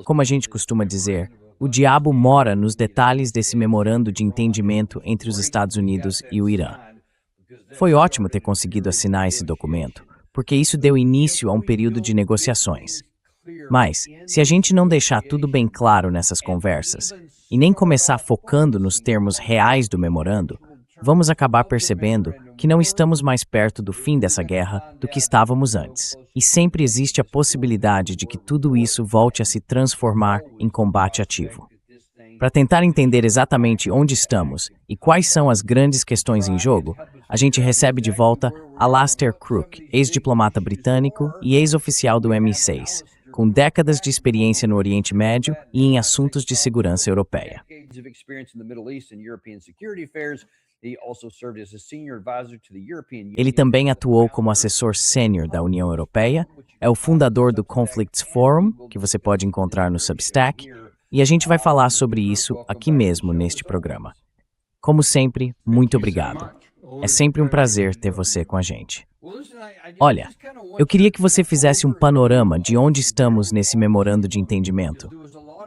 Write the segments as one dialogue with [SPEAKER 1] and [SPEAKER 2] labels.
[SPEAKER 1] Como a gente costuma dizer, o diabo mora nos detalhes desse memorando de entendimento entre os Estados Unidos e o Irã. Foi ótimo ter conseguido assinar esse documento, porque isso deu início a um período de negociações. Mas, se a gente não deixar tudo bem claro nessas conversas, e nem começar focando nos termos reais do memorando, vamos acabar percebendo que não estamos mais perto do fim dessa guerra do que estávamos antes. E sempre existe a possibilidade de que tudo isso volte a se transformar em combate ativo. Para tentar entender exatamente onde estamos e quais são as grandes questões em jogo, a gente recebe de volta Alastair Crooke, ex-diplomata britânico e ex-oficial do MI6, com décadas de experiência no Oriente Médio e em assuntos de segurança europeia. Ele também atuou como assessor sênior da União Europeia, é o fundador do Conflicts Forum, que você pode encontrar no Substack, e a gente vai falar sobre isso aqui mesmo neste programa. Como sempre, muito obrigado. É sempre um prazer ter você com a gente. Olha, eu queria que você fizesse um panorama de onde estamos nesse memorando de entendimento,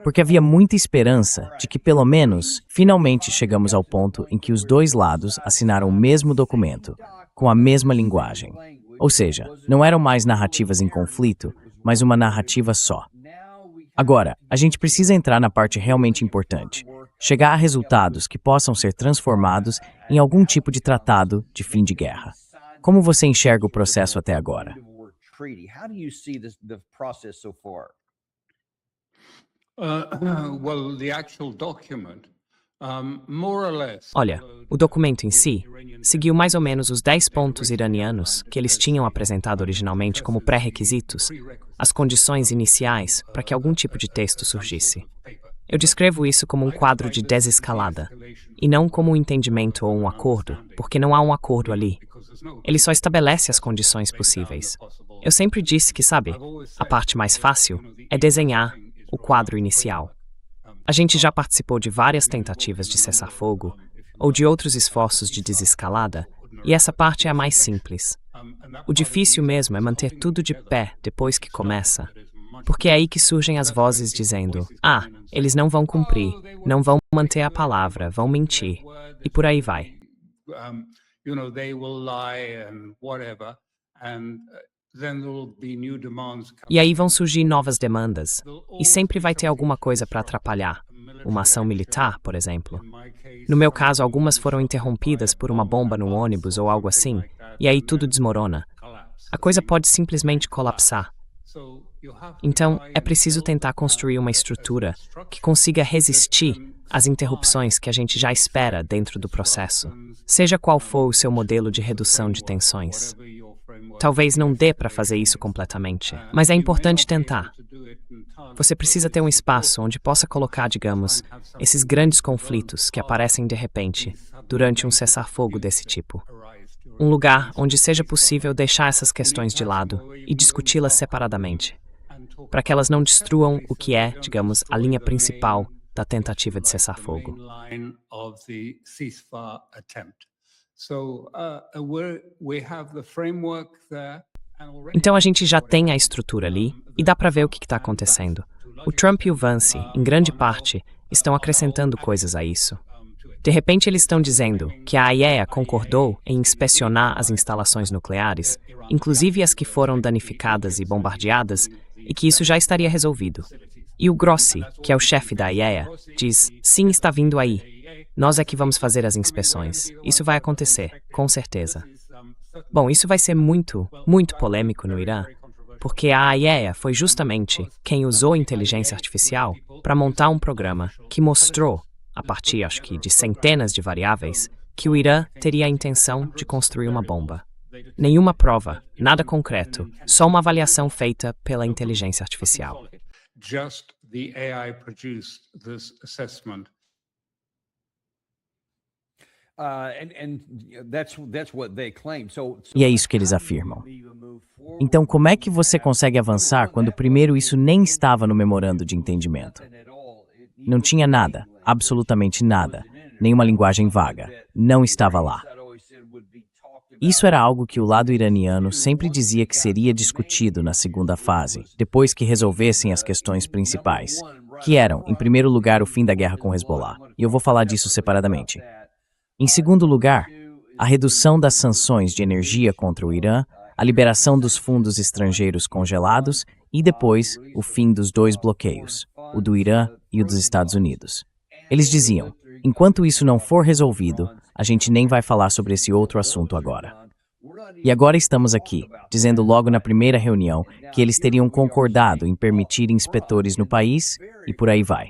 [SPEAKER 1] porque havia muita esperança de que, pelo menos, finalmente chegamos ao ponto em que os dois lados assinaram o mesmo documento, com a mesma linguagem. Ou seja, não eram mais narrativas em conflito, mas uma narrativa só. Agora, a gente precisa entrar na parte realmente importante, chegar a resultados que possam ser transformados em algum tipo de tratado de fim de guerra. Como você enxerga o processo até agora?
[SPEAKER 2] Olha, o documento em si seguiu mais ou menos os 10 pontos iranianos que eles tinham apresentado originalmente como pré-requisitos, as condições iniciais para que algum tipo de texto surgisse. Eu descrevo isso como um quadro de desescalada, e não como um entendimento ou um acordo, porque não há um acordo ali. Ele só estabelece as condições possíveis. Eu sempre disse que, sabe, a parte mais fácil é desenhar o quadro inicial. A gente já participou de várias tentativas de cessar-fogo, ou de outros esforços de desescalada, e essa parte é a mais simples. O difícil mesmo é manter tudo de pé depois que começa, porque é aí que surgem as vozes dizendo: ah, eles não vão cumprir, não vão manter a palavra, vão mentir, e por aí vai. E aí vão surgir novas demandas, e sempre vai ter alguma coisa para atrapalhar. Uma ação militar, por exemplo. No meu caso, algumas foram interrompidas por uma bomba no ônibus ou algo assim, e aí tudo desmorona. A coisa pode simplesmente colapsar. Então, é preciso tentar construir uma estrutura que consiga resistir às interrupções que a gente já espera dentro do processo, seja qual for o seu modelo de redução de tensões. Talvez não dê para fazer isso completamente, mas é importante tentar. Você precisa ter um espaço onde possa colocar, digamos, esses grandes conflitos que aparecem de repente durante um cessar-fogo desse tipo. Um lugar onde seja possível deixar essas questões de lado e discuti-las separadamente, para que elas não destruam o que é, digamos, a linha principal da tentativa de cessar-fogo. Então a gente já tem a estrutura ali e dá para ver o que está acontecendo. O Trump e o Vance, em grande parte, estão acrescentando coisas a isso. De repente eles estão dizendo que a IAEA concordou em inspecionar as instalações nucleares, inclusive as que foram danificadas e bombardeadas, e que isso já estaria resolvido. E o Grossi, que é o chefe da IAEA, diz: sim, está vindo aí. Nós é que vamos fazer as inspeções. Isso vai acontecer, com certeza. Bom, isso vai ser muito, muito polêmico no Irã, porque a IAEA foi justamente quem usou inteligência artificial para montar um programa que mostrou, a partir, acho que, de centenas de variáveis, que o Irã teria a intenção de construir uma bomba. Nenhuma prova, nada concreto, só uma avaliação feita pela inteligência artificial.
[SPEAKER 3] Just the AI produced this assessment.
[SPEAKER 1] E é isso que eles afirmam. Então, como é que você consegue avançar quando primeiro isso nem estava no memorando de entendimento? Não tinha nada, absolutamente nada, nenhuma linguagem vaga, não estava lá. Isso era algo que o lado iraniano sempre dizia que seria discutido na segunda fase, depois que resolvessem as questões principais, que eram, em primeiro lugar, o fim da guerra com o Hezbollah, e eu vou falar disso separadamente. Em segundo lugar, a redução das sanções de energia contra o Irã, a liberação dos fundos estrangeiros congelados e depois o fim dos dois bloqueios, o do Irã e o dos Estados Unidos. Eles diziam, enquanto isso não for resolvido, a gente nem vai falar sobre esse outro assunto agora. E agora estamos aqui, dizendo logo na primeira reunião que eles teriam concordado em permitir inspetores no país e por aí vai.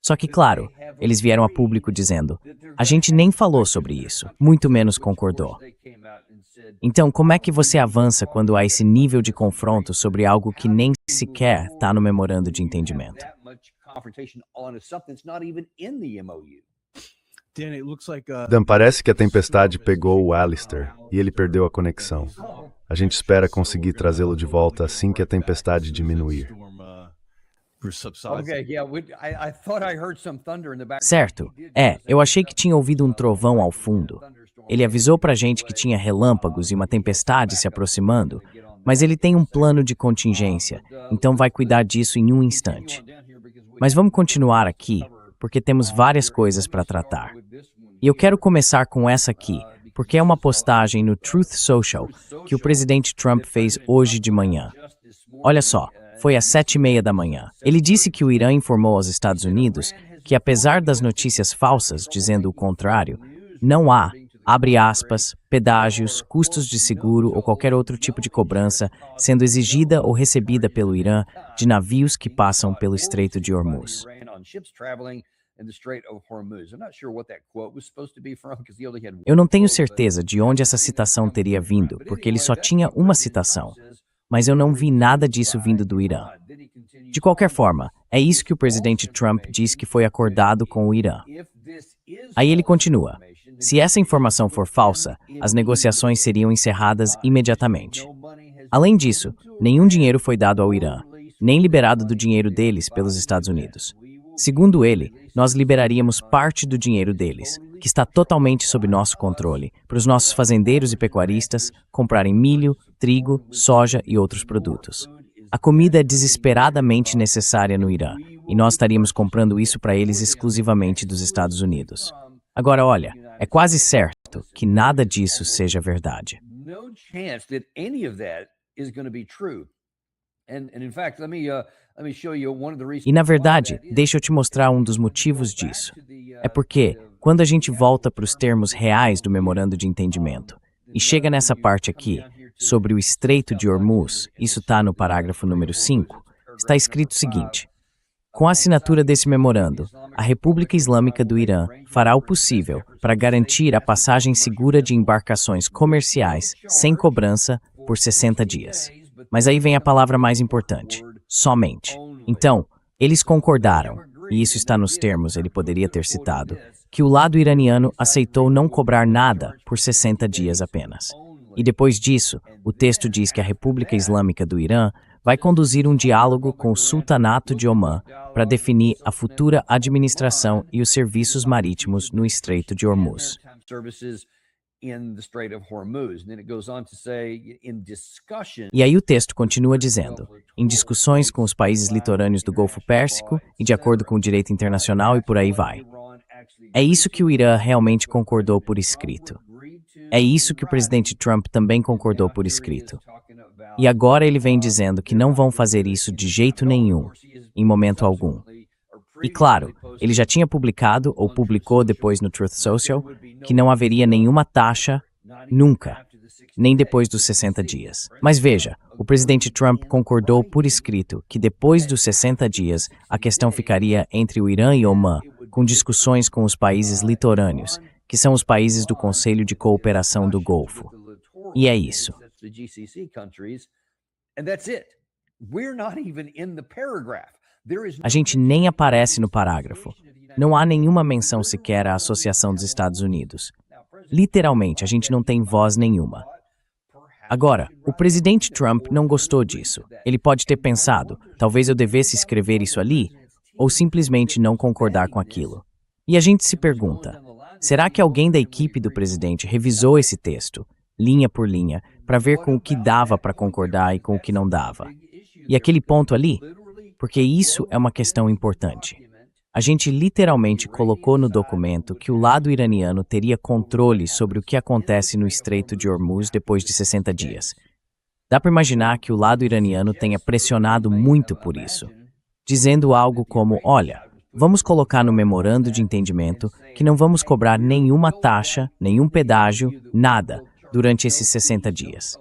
[SPEAKER 1] Só que, claro, eles vieram a público dizendo, a gente nem falou sobre isso, muito menos concordou. Então, como é que você avança quando há esse nível de confronto sobre algo que nem sequer está no memorando de entendimento?
[SPEAKER 4] Dan, parece que a tempestade pegou o Alistair e ele perdeu a conexão. A gente espera conseguir trazê-lo de volta assim que a tempestade diminuir.
[SPEAKER 1] Certo. Eu achei que tinha ouvido um trovão ao fundo. Ele avisou pra gente que tinha relâmpagos e uma tempestade se aproximando, mas ele tem um plano de contingência, então vai cuidar disso em um instante. Mas vamos continuar aqui, porque temos várias coisas para tratar. E eu quero começar com essa aqui, porque é uma postagem no Truth Social que o presidente Trump fez hoje de manhã. Olha só, foi às 7h30 da manhã. Ele disse que o Irã informou aos Estados Unidos que, apesar das notícias falsas dizendo o contrário, não há, abre aspas, pedágios, custos de seguro ou qualquer outro tipo de cobrança sendo exigida ou recebida pelo Irã de navios que passam pelo Estreito de Hormuz. Eu não tenho certeza de onde essa citação teria vindo, porque ele só tinha uma citação, mas eu não vi nada disso vindo do Irã. De qualquer forma, é isso que o presidente Trump diz que foi acordado com o Irã. Aí ele continua. Se essa informação for falsa, as negociações seriam encerradas imediatamente. Além disso, nenhum dinheiro foi dado ao Irã, nem liberado do dinheiro deles pelos Estados Unidos. Segundo ele, nós liberaríamos parte do dinheiro deles, que está totalmente sob nosso controle, para os nossos fazendeiros e pecuaristas comprarem milho, trigo, soja e outros produtos. A comida é desesperadamente necessária no Irã, e nós estaríamos comprando isso para eles exclusivamente dos Estados Unidos. Agora, olha, é quase certo que nada disso seja verdade. E na verdade, deixa eu te mostrar um dos motivos disso. É porque, quando a gente volta para os termos reais do memorando de entendimento, e chega nessa parte aqui, sobre o Estreito de Hormuz, isso está no parágrafo número 5, está escrito o seguinte: com a assinatura desse memorando, a República Islâmica do Irã fará o possível para garantir a passagem segura de embarcações comerciais sem cobrança por 60 dias. Mas aí vem a palavra mais importante, somente. Então, eles concordaram, e isso está nos termos, ele poderia ter citado, que o lado iraniano aceitou não cobrar nada por 60 dias apenas. E depois disso, o texto diz que a República Islâmica do Irã vai conduzir um diálogo com o Sultanato de Omã para definir a futura administração e os serviços marítimos no Estreito de Hormuz. E aí o texto continua dizendo, em discussões com os países litorâneos do Golfo Pérsico e de acordo com o direito internacional e por aí vai. É isso que o Irã realmente concordou por escrito. É isso que o presidente Trump também concordou por escrito. E agora ele vem dizendo que não vão fazer isso de jeito nenhum, em momento algum. E claro, ele já tinha publicado, ou publicou depois no Truth Social, que não haveria nenhuma taxa, nunca, nem depois dos 60 dias. Mas veja, o presidente Trump concordou por escrito que depois dos 60 dias a questão ficaria entre o Irã e Omã, com discussões com os países litorâneos, que são os países do Conselho de Cooperação do Golfo. E é isso. A gente nem aparece no parágrafo. Não há nenhuma menção sequer à Associação dos Estados Unidos. Literalmente, a gente não tem voz nenhuma. Agora, o presidente Trump não gostou disso. Ele pode ter pensado, talvez eu devesse escrever isso ali, ou simplesmente não concordar com aquilo. E a gente se pergunta, será que alguém da equipe do presidente revisou esse texto linha por linha, para ver com o que dava para concordar e com o que não dava. E aquele ponto ali, porque isso é uma questão importante. A gente literalmente colocou no documento que o lado iraniano teria controle sobre o que acontece no Estreito de Hormuz depois de 60 dias. Dá para imaginar que o lado iraniano tenha pressionado muito por isso, dizendo algo como, olha, vamos colocar no memorando de entendimento que não vamos cobrar nenhuma taxa, nenhum pedágio, nada, durante esses 60 dias.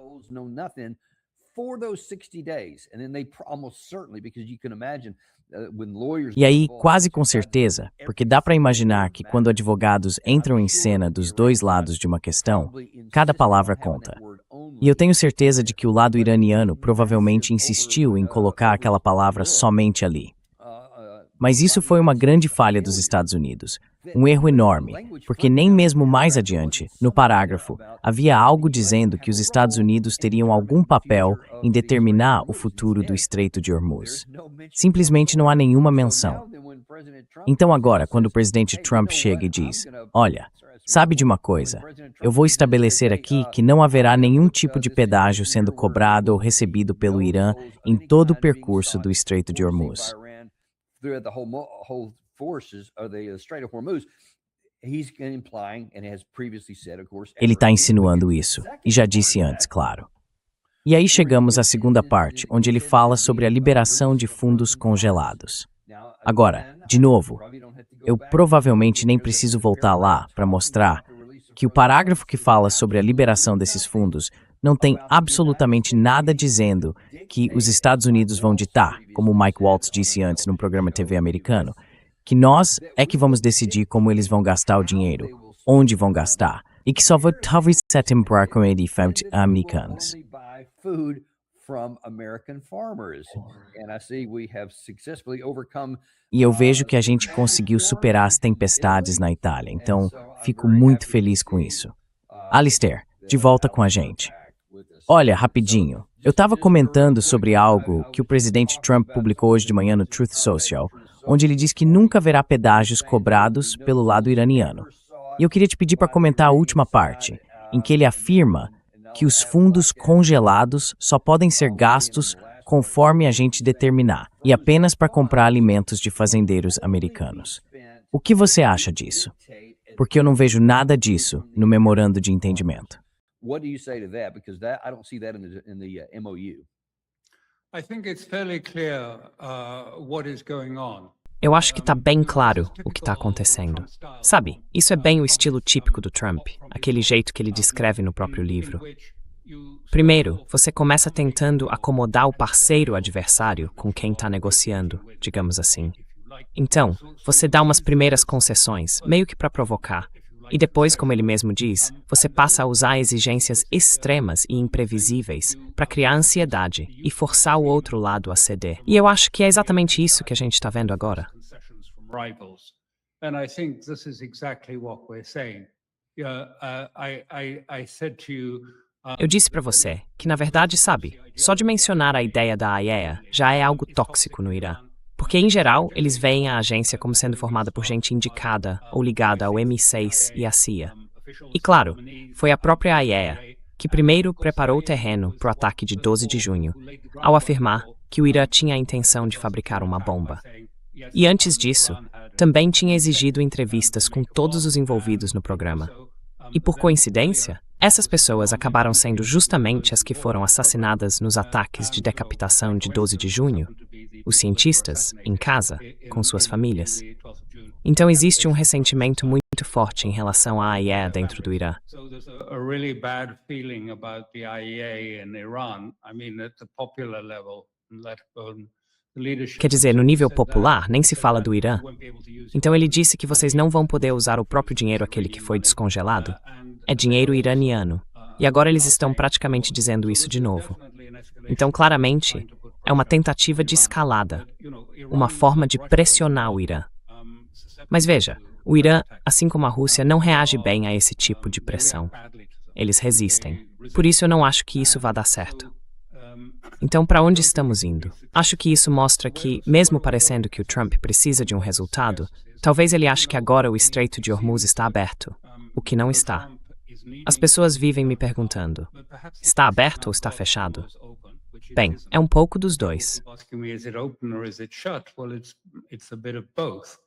[SPEAKER 1] E aí, quase com certeza, porque dá para imaginar que quando advogados entram em cena dos dois lados de uma questão, cada palavra conta. E eu tenho certeza de que o lado iraniano provavelmente insistiu em colocar aquela palavra somente ali. Mas isso foi uma grande falha dos Estados Unidos, um erro enorme, porque nem mesmo mais adiante, no parágrafo, havia algo dizendo que os Estados Unidos teriam algum papel em determinar o futuro do Estreito de Hormuz. Simplesmente não há nenhuma menção. Então agora, quando o presidente Trump chega e diz, olha, sabe de uma coisa, eu vou estabelecer aqui que não haverá nenhum tipo de pedágio sendo cobrado ou recebido pelo Irã em todo o percurso do Estreito de Hormuz. Ele está insinuando isso, e já disse antes, claro. E aí chegamos à segunda parte, onde ele fala sobre a liberação de fundos congelados. Agora, de novo, eu provavelmente nem preciso voltar lá para mostrar que o parágrafo que fala sobre a liberação desses fundos não tem absolutamente nada dizendo que os Estados Unidos vão ditar, como o Mike Waltz disse antes no programa TV americano, que nós é que vamos decidir como eles vão gastar o dinheiro, onde vão gastar, e que só vai talvez ser temporário com americanos. E eu vejo que a gente conseguiu superar as tempestades na Itália, então fico muito feliz com isso. Alistair, de volta com a gente. Olha, rapidinho, eu estava comentando sobre algo que o presidente Trump publicou hoje de manhã no Truth Social, onde ele diz que nunca haverá pedágios cobrados pelo lado iraniano. E eu queria te pedir para comentar a última parte, em que ele afirma que os fundos congelados só podem ser gastos conforme a gente determinar, e apenas para comprar alimentos de fazendeiros americanos. O que você acha disso? Porque eu não vejo nada disso no memorando de entendimento.
[SPEAKER 5] What do you say to that? Because I don't see that in the MOU.
[SPEAKER 3] I think it's fairly clear what is going on.
[SPEAKER 2] Eu acho que está bem claro o que está acontecendo. Sabe, isso é bem o estilo típico do Trump, aquele jeito que ele descreve no próprio livro. Primeiro, você começa tentando acomodar o parceiro adversário com quem está negociando, digamos assim. Então, você dá umas primeiras concessões, meio que para provocar. E depois, como ele mesmo diz, você passa a usar exigências extremas e imprevisíveis para criar ansiedade e forçar o outro lado a ceder. E eu acho que é exatamente isso que a gente está vendo agora. Eu disse para você que, na verdade, sabe, só de mencionar a ideia da AIEA já é algo tóxico no Irã. Porque, em geral, eles veem a agência como sendo formada por gente indicada ou ligada ao MI6 e à CIA. E, claro, foi a própria AIEA que primeiro preparou o terreno para o ataque de 12 de junho, ao afirmar que o Irã tinha a intenção de fabricar uma bomba. E antes disso, também tinha exigido entrevistas com todos os envolvidos no programa. E, por coincidência, essas pessoas acabaram sendo justamente as que foram assassinadas nos ataques de decapitação de 12 de junho, os cientistas, em casa, com suas famílias. Então existe um ressentimento muito forte em relação à AIEA dentro do Irã. Quer dizer, no nível popular, nem se fala do Irã. Então ele disse que vocês não vão poder usar o próprio dinheiro, aquele que foi descongelado. É dinheiro iraniano. E agora eles estão praticamente dizendo isso de novo. Então, claramente, é uma tentativa de escalada, uma forma de pressionar o Irã. Mas veja, o Irã, assim como a Rússia, não reage bem a esse tipo de pressão. Eles resistem. Por isso eu não acho que isso vá dar certo. Então, para onde estamos indo? Acho que isso mostra que, mesmo parecendo que o Trump precisa de um resultado, talvez ele ache que agora o Estreito de Hormuz está aberto, o que não está. As pessoas vivem me perguntando: está aberto ou está fechado? Bem, é um pouco dos dois.
[SPEAKER 3] Asking me, is it open or is it shut? Well, it's a bit of both.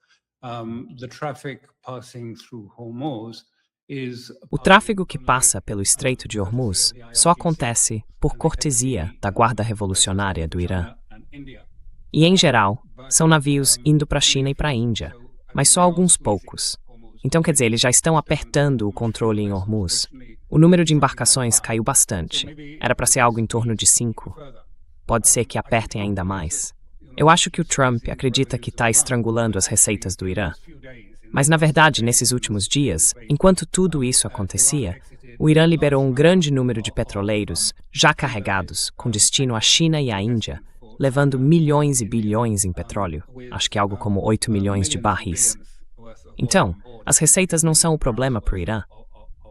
[SPEAKER 3] The traffic passing through Hormuz is
[SPEAKER 2] O tráfego que passa pelo Estreito de Hormuz só acontece por cortesia da Guarda Revolucionária do Irã.
[SPEAKER 3] and India.
[SPEAKER 2] E, em geral, são navios indo para a China e para a Índia, mas só alguns poucos. Então, quer dizer, eles já estão apertando o controle em Hormuz. O número de embarcações caiu bastante. Era para ser algo em torno de 5. Pode ser que apertem ainda mais. Eu acho que o Trump acredita que está estrangulando as receitas do Irã. Mas, na verdade, nesses últimos dias, enquanto tudo isso acontecia, o Irã liberou um grande número de petroleiros já carregados com destino à China e à Índia, levando milhões e bilhões em petróleo, acho que algo como 8 milhões de barris. Então, as receitas não são o problema para o Irã.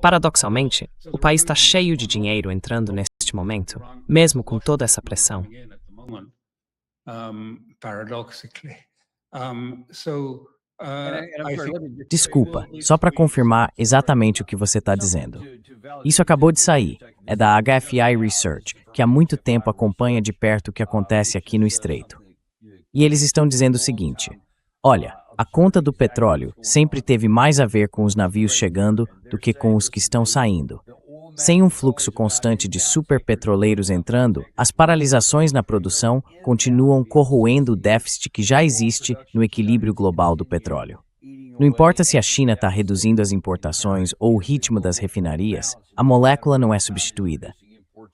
[SPEAKER 2] Paradoxalmente, o país está cheio de dinheiro entrando neste momento, mesmo com toda essa pressão.
[SPEAKER 3] Paradoxically.
[SPEAKER 1] Desculpa, só para confirmar exatamente o que você está dizendo. Isso acabou de sair, é da HFI Research, que há muito tempo acompanha de perto o que acontece aqui no Estreito. E eles estão dizendo o seguinte: olha, a conta do petróleo sempre teve mais a ver com os navios chegando do que com os que estão saindo. Sem um fluxo constante de superpetroleiros entrando, as paralisações na produção continuam corroendo o déficit que já existe no equilíbrio global do petróleo. Não importa se a China está reduzindo as importações ou o ritmo das refinarias, a molécula não é substituída.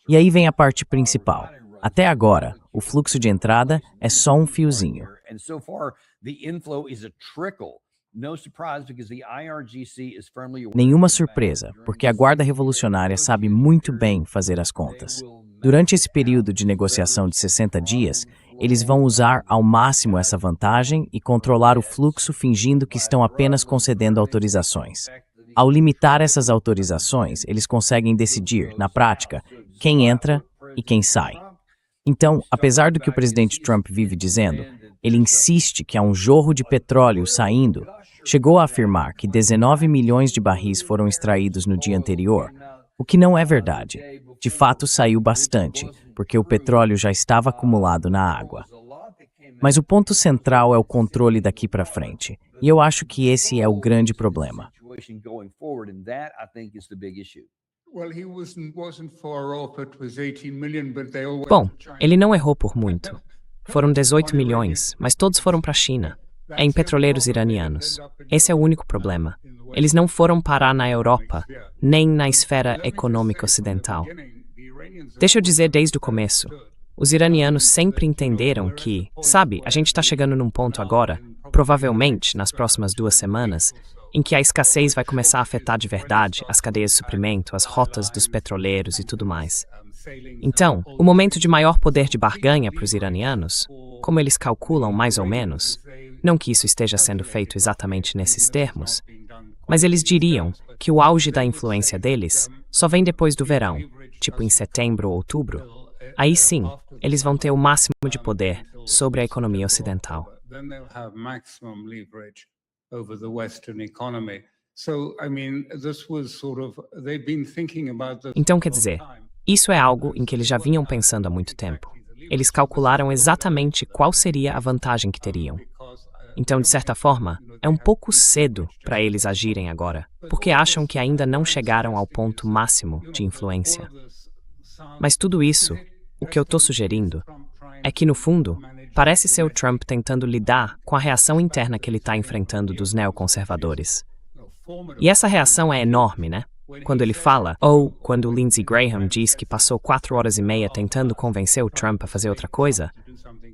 [SPEAKER 1] E aí vem a parte principal. Até agora, o fluxo de entrada é só um fiozinho.
[SPEAKER 5] And so far, the inflow is a trickle. No surprise, because the IRGC is firmly aware.
[SPEAKER 1] Nenhuma surpresa, porque a Guarda Revolucionária sabe muito bem fazer as contas. Durante esse período de negociação de 60 dias, eles vão usar ao máximo essa vantagem e controlar o fluxo fingindo que estão apenas concedendo autorizações. Ao limitar essas autorizações, eles conseguem decidir, na prática, quem entra e quem sai. Então, apesar do que o presidente Trump vive dizendo, ele insiste que há um jorro de petróleo saindo, chegou a afirmar que 19 milhões de barris foram extraídos no dia anterior, o que não é verdade. De fato, saiu bastante, porque o petróleo já estava acumulado na água. Mas o ponto central é o controle daqui para frente, e eu acho que esse é o grande problema.
[SPEAKER 5] Going forward, and that I think is the big issue.
[SPEAKER 3] Well, he wasn't far off. It was 18 million, but they all went
[SPEAKER 2] Bom,
[SPEAKER 3] to China.
[SPEAKER 2] ele não errou por muito. Foram 18 milhões, mas todos foram para a China. É em petroleiros iranianos. Esse é o único problema. Eles não foram parar na Europa, nem na esfera econômica ocidental. Deixa eu dizer desde o começo. Os iranianos sempre entenderam que, sabe, a gente está chegando num ponto agora, provavelmente nas próximas 2 semanas, em que a escassez vai começar a afetar de verdade as cadeias de suprimento, as rotas dos petroleiros e tudo mais. Então, o momento de maior poder de barganha para os iranianos, como eles calculam mais ou menos, não que isso esteja sendo feito exatamente nesses termos, mas eles diriam que o auge da influência deles só vem depois do verão, tipo em setembro ou outubro. Aí sim, eles vão ter o máximo de poder sobre a economia ocidental.
[SPEAKER 3] Then they'll have maximum leverage over the Western economy. So, I mean, this was sort of, they've been thinking about this.
[SPEAKER 2] Então, quer dizer, isso é algo em que eles já vinham pensando há muito tempo. Eles calcularam exatamente qual seria a vantagem que teriam. Então, de certa forma, é um pouco cedo para eles agirem agora, porque acham que ainda não chegaram ao ponto máximo de influência. Mas tudo isso, o que eu estou sugerindo, é que, no fundo, parece ser o Trump tentando lidar com a reação interna que ele está enfrentando dos neoconservadores. E essa reação é enorme, né? Quando ele fala, ou quando o Lindsey Graham diz que passou 4 horas e meia tentando convencer o Trump a fazer outra coisa,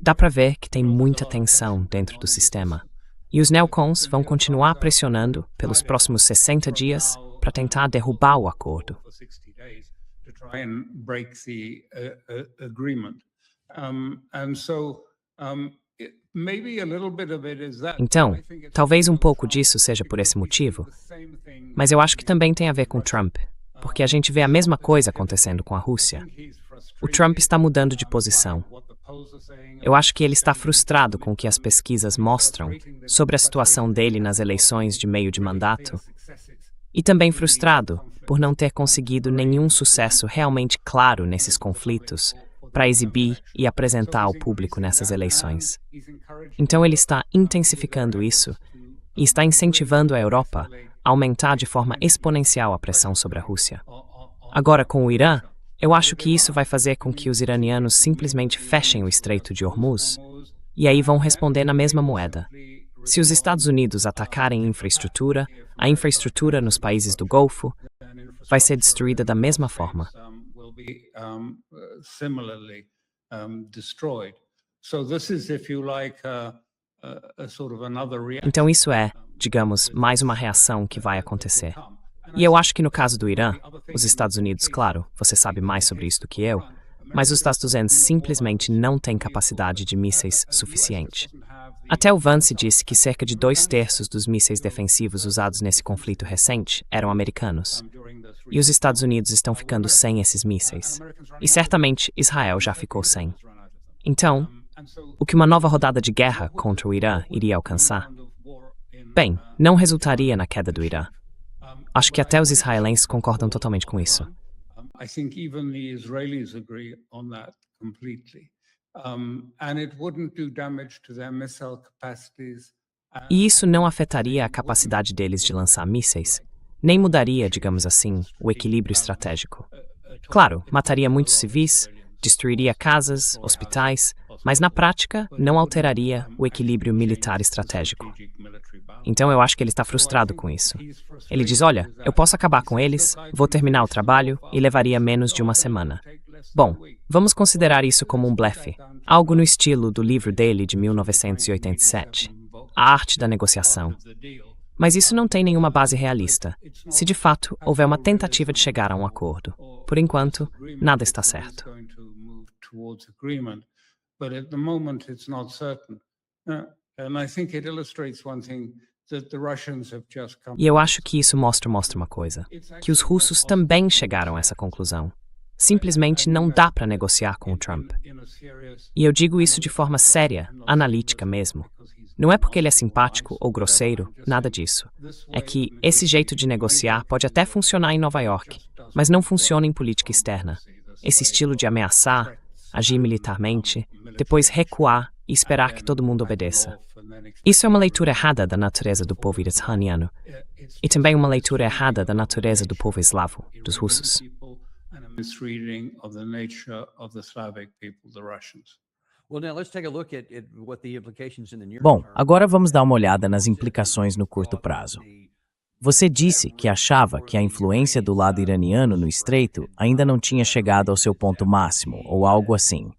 [SPEAKER 2] dá para ver que tem muita tensão dentro do sistema. E os neocons vão continuar pressionando pelos próximos 60 dias para tentar derrubar o acordo.
[SPEAKER 3] To try and break the agreement. And so, maybe a little bit of it is that.
[SPEAKER 2] Então, talvez um pouco disso seja por esse motivo, mas eu acho que também tem a ver com Trump, porque a gente vê a mesma coisa acontecendo com a Rússia. O Trump está mudando de posição. Eu acho que ele está frustrado com o que as pesquisas mostram sobre a situação dele nas eleições de meio de mandato, E também frustrado por não ter conseguido nenhum sucesso realmente claro nesses conflitos para exibir e apresentar ao público nessas eleições. Então ele está intensificando isso e está incentivando a Europa a aumentar de forma exponencial a pressão sobre a Rússia. Agora, com o Irã, eu acho que isso vai fazer com que os iranianos simplesmente fechem o Estreito de Hormuz e aí vão responder na mesma moeda. Se os Estados Unidos atacarem infraestrutura, a infraestrutura nos países do Golfo vai ser destruída da mesma forma. Então isso é, digamos, mais uma reação que vai acontecer. E eu acho que no caso do Irã, os Estados Unidos, claro, você sabe mais sobre isso do que eu, mas os Estados Unidos simplesmente não têm capacidade de mísseis suficiente. Até o Vance disse que cerca de 2/3 dos mísseis defensivos usados nesse conflito recente eram americanos. E os Estados Unidos estão ficando sem esses mísseis. E certamente Israel já ficou sem. Então, o que uma nova rodada de guerra contra o Irã iria alcançar? Bem, não resultaria na queda do Irã. Acho que até os israelenses concordam totalmente com isso.
[SPEAKER 3] I think even the Israelis agree on that completely. And it wouldn't do damage to their missile capacities.
[SPEAKER 2] E isso não afetaria a capacidade deles de lançar mísseis, nem mudaria, digamos assim, o equilíbrio estratégico. Claro, mataria muitos civis, destruiria casas, hospitais, mas na prática não alteraria o equilíbrio militar estratégico. Então eu acho que ele está frustrado com isso. Ele diz, olha, eu posso acabar com eles, vou terminar o trabalho e levaria menos de uma semana. Bom, vamos considerar isso como um blefe, algo no estilo do livro dele de 1987, A Arte da Negociação. Mas isso não tem nenhuma base realista, se de fato houver uma tentativa de chegar a um acordo. Por enquanto, nada está certo. E eu acho que isso mostra uma coisa, que os russos também chegaram a essa conclusão. Simplesmente não dá para negociar com o Trump. E eu digo isso de forma séria, analítica mesmo. Não é porque ele é simpático ou grosseiro, nada disso. É que esse jeito de negociar pode até funcionar em Nova York, mas não funciona em política externa. Esse estilo de ameaçar, agir militarmente, depois recuar e esperar que todo mundo obedeça. Isso é uma leitura errada da natureza do povo iraniano e também uma leitura errada da natureza do povo eslavo, dos russos.
[SPEAKER 1] Bom, agora vamos dar uma olhada nas implicações no curto prazo. Você disse que achava que a influência do lado iraniano no estreito ainda não tinha chegado ao seu ponto máximo, ou algo assim.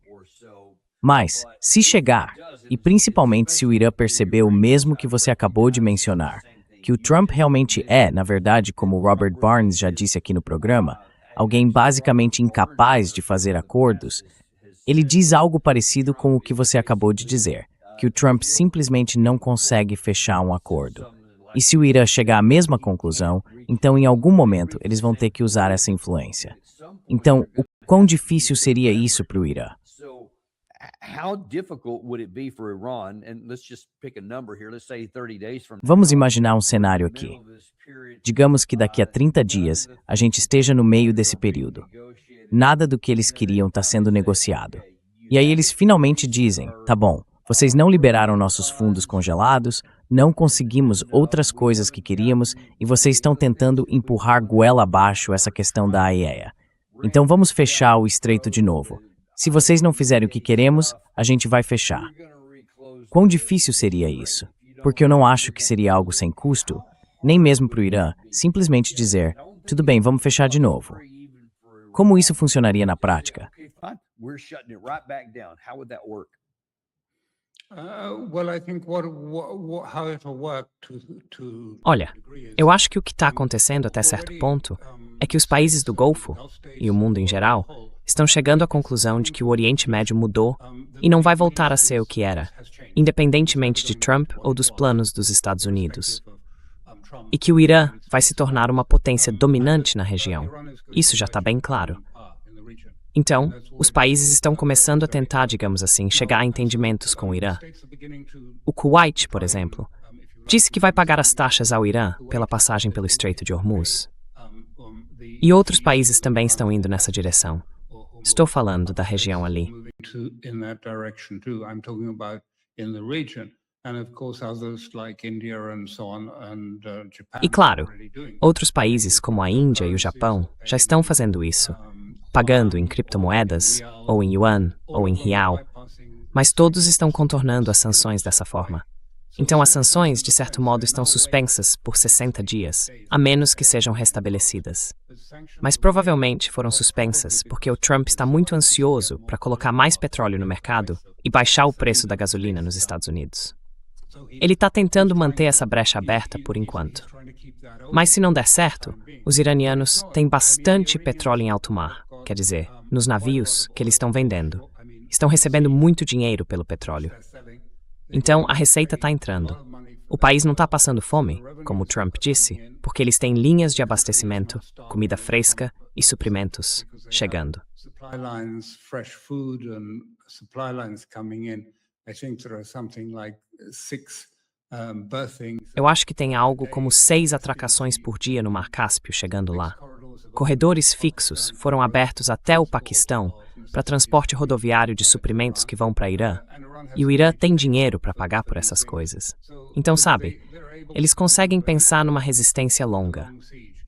[SPEAKER 1] Mas, se chegar, e principalmente se o Irã perceber o mesmo que você acabou de mencionar, que o Trump realmente é, na verdade, como Robert Barnes já disse aqui no programa, alguém basicamente incapaz de fazer acordos, ele diz algo parecido com o que você acabou de dizer, que o Trump simplesmente não consegue fechar um acordo. E se o Irã chegar à mesma conclusão, então em algum momento eles vão ter que usar essa influência. Então, o quão difícil seria isso para o Irã? Vamos imaginar um cenário aqui. Digamos que daqui a 30 dias a gente esteja no meio desse período. Nada do que eles queriam está sendo negociado. E aí eles finalmente dizem, tá bom, vocês não liberaram nossos fundos congelados, não conseguimos outras coisas que queríamos e vocês estão tentando empurrar goela abaixo essa questão da AIEA. Então vamos fechar o estreito de novo. Se vocês não fizerem o que queremos, a gente vai fechar. Quão difícil seria isso? Porque eu não acho que seria algo sem custo, nem mesmo para o Irã, simplesmente dizer, tudo bem, vamos fechar de novo. Como isso funcionaria na prática?
[SPEAKER 2] Olha, eu acho que o que está acontecendo até certo ponto é que os países do Golfo, e o mundo em geral, estão chegando à conclusão de que o Oriente Médio mudou e não vai voltar a ser o que era, independentemente de Trump ou dos planos dos Estados Unidos. E que o Irã vai se tornar uma potência dominante na região. Isso já está bem claro. Então, os países estão começando a tentar, digamos assim, chegar a entendimentos com o Irã. O Kuwait, por exemplo, Disse que vai pagar as taxas ao Irã pela passagem pelo Estreito de Hormuz. E outros países também estão indo nessa direção. Estou falando da região ali.
[SPEAKER 3] in that direction too. I'm talking about in the region, and of course others like India and so on, and Japan.
[SPEAKER 2] E claro,
[SPEAKER 3] are already doing it.
[SPEAKER 2] outros países como a Índia e o Japão já estão fazendo isso, pagando em criptomoedas, ou em yuan, ou em real, mas todos estão contornando as sanções dessa forma. Então as sanções, de certo modo, estão suspensas por 60 dias, a menos que sejam restabelecidas. Mas provavelmente foram suspensas porque o Trump está muito ansioso para colocar mais petróleo no mercado e baixar o preço da gasolina nos Estados Unidos. Ele está tentando manter essa brecha aberta por enquanto. Mas se não der certo, os iranianos têm bastante petróleo em alto mar, quer dizer, nos navios que eles estão vendendo. Estão recebendo muito dinheiro pelo petróleo. Então, a receita está entrando. O país não está passando fome, como o Trump disse, porque eles têm linhas de abastecimento, comida fresca e suprimentos chegando.
[SPEAKER 3] Supply lines, fresh food and supply lines coming in. I think there are something like 6 berthings.
[SPEAKER 2] Eu acho que tem algo como 6 atracações por dia no Mar Cáspio chegando lá. Corredores fixos foram abertos até o Paquistão para transporte rodoviário de suprimentos que vão para Irã. E o Irã tem dinheiro para pagar por essas coisas. Então, sabe, eles conseguem pensar numa resistência longa.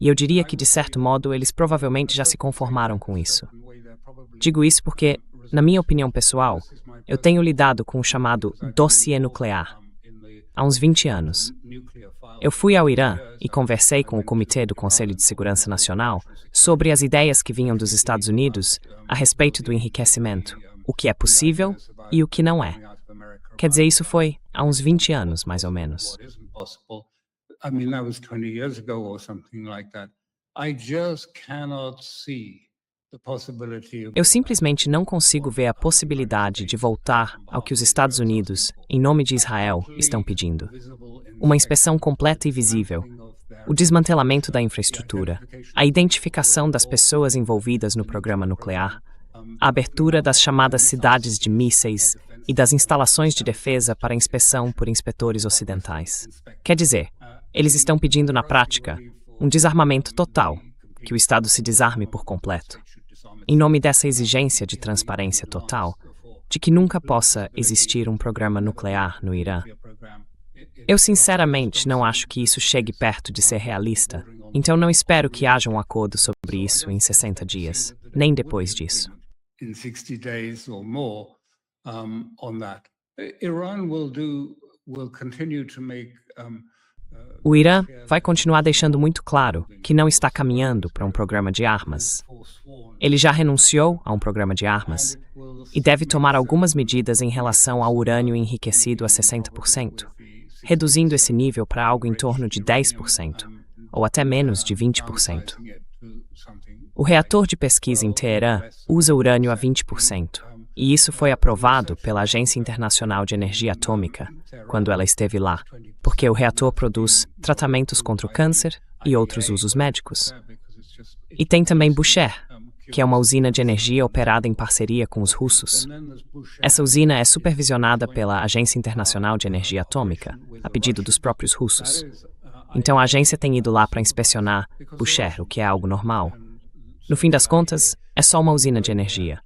[SPEAKER 2] E eu diria que, de certo modo, eles provavelmente já se conformaram com isso. Digo isso porque, na minha opinião pessoal, eu tenho lidado com o chamado dossiê nuclear há uns 20 anos. Eu fui ao Irã e conversei com o Comitê do Conselho de Segurança Nacional sobre as ideias que vinham dos Estados Unidos a respeito do enriquecimento, o que é possível e o que não é. Quer dizer, isso foi há uns 20 anos, mais ou menos.
[SPEAKER 3] What isn't possible. I mean, that was 20 years ago or something like that. I just cannot see the possibility of
[SPEAKER 2] Eu simplesmente não consigo ver a possibilidade de voltar ao que os Estados Unidos, em nome de Israel, estão pedindo. Uma inspeção completa e visível, o desmantelamento da infraestrutura, a identificação das pessoas envolvidas no programa nuclear, a abertura das chamadas cidades de mísseis e das instalações de defesa para inspeção por inspetores ocidentais. Quer dizer, eles estão pedindo na prática um desarmamento total, que o Estado se desarme por completo, em nome dessa exigência de transparência total, de que nunca possa existir um programa nuclear no Irã. Eu sinceramente não acho que isso chegue perto de ser realista, então não espero que haja um acordo sobre isso em 60 dias, nem depois disso.
[SPEAKER 3] in 60 days or more on that. Iran will continue to make
[SPEAKER 2] O Irã vai continuar deixando muito claro que não está caminhando para um programa de armas. Ele já renunciou a um programa de armas e deve tomar algumas medidas em relação ao urânio enriquecido a 60%, reduzindo esse nível para algo em torno de 10%, ou até menos de 20%. O reator de pesquisa em Teherã usa urânio a 20%, e isso foi aprovado pela Agência Internacional de Energia Atômica quando ela esteve lá, porque o reator produz tratamentos contra o câncer e outros usos médicos. E tem também Bushehr, que é uma usina de energia operada em parceria com os russos. Essa usina é supervisionada pela Agência Internacional de Energia Atômica, a pedido dos próprios russos. Então a agência tem ido lá para inspecionar Bushehr, o que é algo normal. No fim das contas, é só uma usina de energia.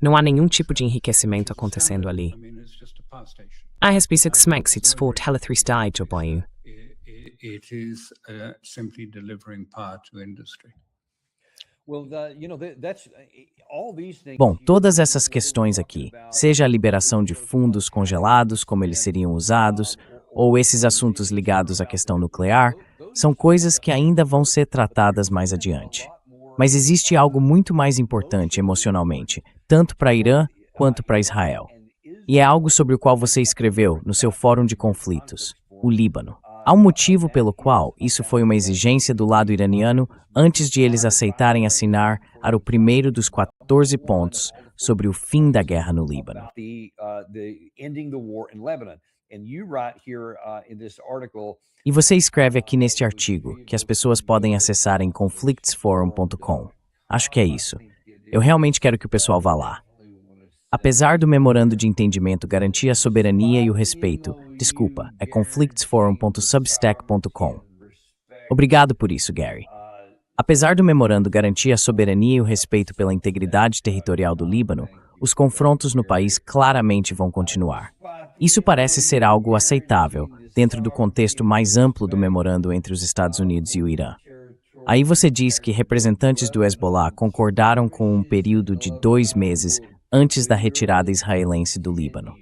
[SPEAKER 2] Não há nenhum tipo de enriquecimento acontecendo ali. A respeito que SMEX for Tele3 de Boyu.
[SPEAKER 3] It is simply delivering power to industry.
[SPEAKER 1] Bom, todas essas questões aqui, seja a liberação de fundos congelados, como eles seriam usados, ou esses assuntos ligados à questão nuclear, são coisas que ainda vão ser tratadas mais adiante. Mas existe algo muito mais importante emocionalmente, tanto para Irã quanto para Israel. E é algo sobre o qual você escreveu no seu Fórum de Conflitos, o Líbano. Há um motivo pelo qual isso foi uma exigência do lado iraniano antes de eles aceitarem assinar o primeiro dos 14 pontos sobre o fim da guerra no Líbano. E você escreve aqui neste artigo, que as pessoas podem acessar em conflictsforum.com. Acho que é isso. Eu realmente quero que o pessoal vá lá. Apesar do memorando de entendimento garantir a soberania e o respeito, desculpa, é conflictsforum.substack.com. Obrigado por isso, Gary. Apesar do memorando garantir a soberania e o respeito pela integridade territorial do Líbano, os confrontos no país claramente vão continuar. Isso parece ser algo aceitável dentro do contexto mais amplo do memorando entre os Estados Unidos e o Irã. Aí você diz que representantes do Hezbollah concordaram com um período de 2 meses antes da retirada israelense do Líbano.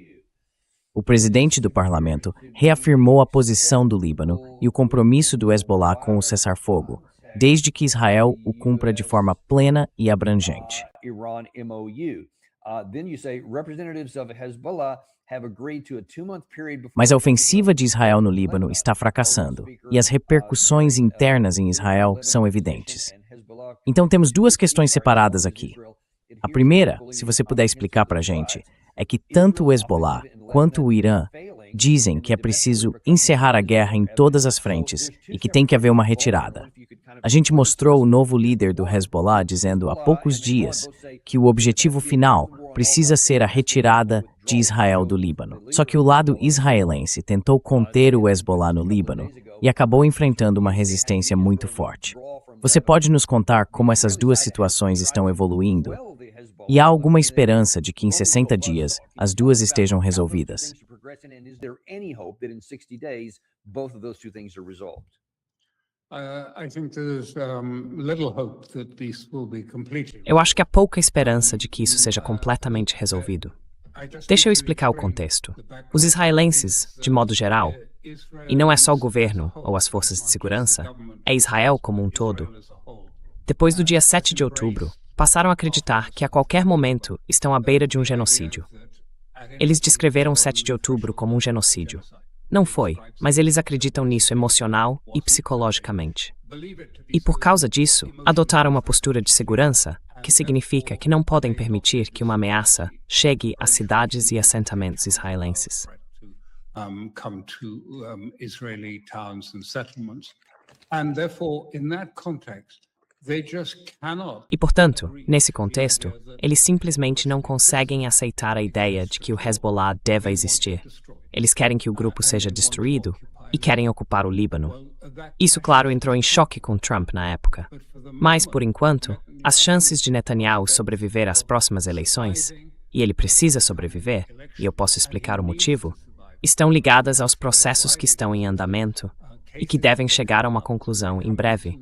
[SPEAKER 1] O presidente do parlamento reafirmou a posição do Líbano e o compromisso do Hezbollah com o cessar-fogo, desde que Israel o cumpra de forma plena e abrangente.
[SPEAKER 5] Iran MOU. Then you say representatives of Hezbollah have agreed to a 2-month period before.
[SPEAKER 1] Mas a ofensiva de Israel no Líbano está fracassando, e as repercussões internas em Israel são evidentes. Então temos 2 questões separadas aqui. A primeira, se você puder explicar para a gente, é que tanto o Hezbollah quanto o Irã dizem que é preciso encerrar a guerra em todas as frentes e que tem que haver uma retirada. A gente mostrou o novo líder do Hezbollah dizendo há poucos dias que o objetivo final precisa ser a retirada de Israel do Líbano. Só que o lado israelense tentou conter o Hezbollah no Líbano e acabou enfrentando uma resistência muito forte. Você pode nos contar como essas 2 situações estão evoluindo? E há alguma esperança de que em 60 dias as 2 estejam resolvidas?
[SPEAKER 5] Is there any hope that in 60 days both of those two things are resolved?
[SPEAKER 3] I think there's little hope that this will be completed.
[SPEAKER 2] Eu acho que há pouca esperança de que isso seja completamente resolvido. Deixa eu explicar o contexto. Os israelenses, de modo geral, e não é só o governo ou as forças de segurança, é Israel como um todo, depois do dia 7 de outubro, passaram a acreditar que a qualquer momento estão à beira de um genocídio. Eles descreveram o 7 de outubro como um genocídio. Não foi, mas eles acreditam nisso emocional e psicologicamente. E por causa disso, adotaram uma postura de segurança, que significa que não podem permitir que uma ameaça chegue a cidades e assentamentos israelenses.
[SPEAKER 3] Come to Israeli towns and settlements. And therefore, in that context,
[SPEAKER 2] e, portanto, nesse contexto, eles simplesmente não conseguem aceitar a ideia de que o Hezbollah deva existir. Eles querem que o grupo seja destruído e querem ocupar o Líbano. Isso, claro, entrou em choque com Trump na época. Mas, por enquanto, as chances de Netanyahu sobreviver às próximas eleições, e ele precisa sobreviver, e eu posso explicar o motivo, estão ligadas aos processos que estão em andamento e que devem chegar a uma conclusão em breve.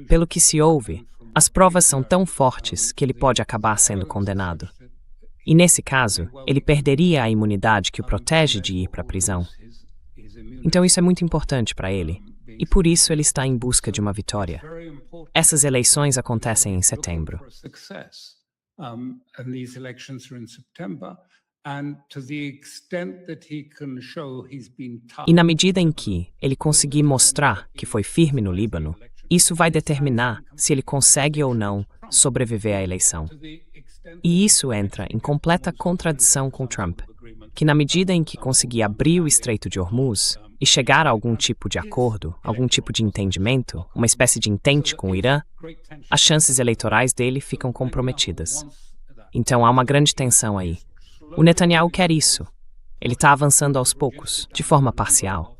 [SPEAKER 2] Pelo que se ouve, as provas são tão fortes que ele pode acabar sendo condenado. E nesse caso, ele perderia a imunidade que o protege de ir para a prisão. Então isso é muito importante para ele, e por isso ele está em busca de uma vitória. Essas eleições acontecem em setembro. E na medida em que ele conseguir mostrar que foi firme no Líbano, isso vai determinar se ele consegue ou não sobreviver à eleição. E isso entra em completa contradição com Trump, que na medida em que conseguir abrir o Estreito de Hormuz e chegar a algum tipo de acordo, algum tipo de entendimento, uma espécie de entente com o Irã, as chances eleitorais dele ficam comprometidas. Então há uma grande tensão aí. O Netanyahu quer isso. Ele está avançando aos poucos, de forma parcial.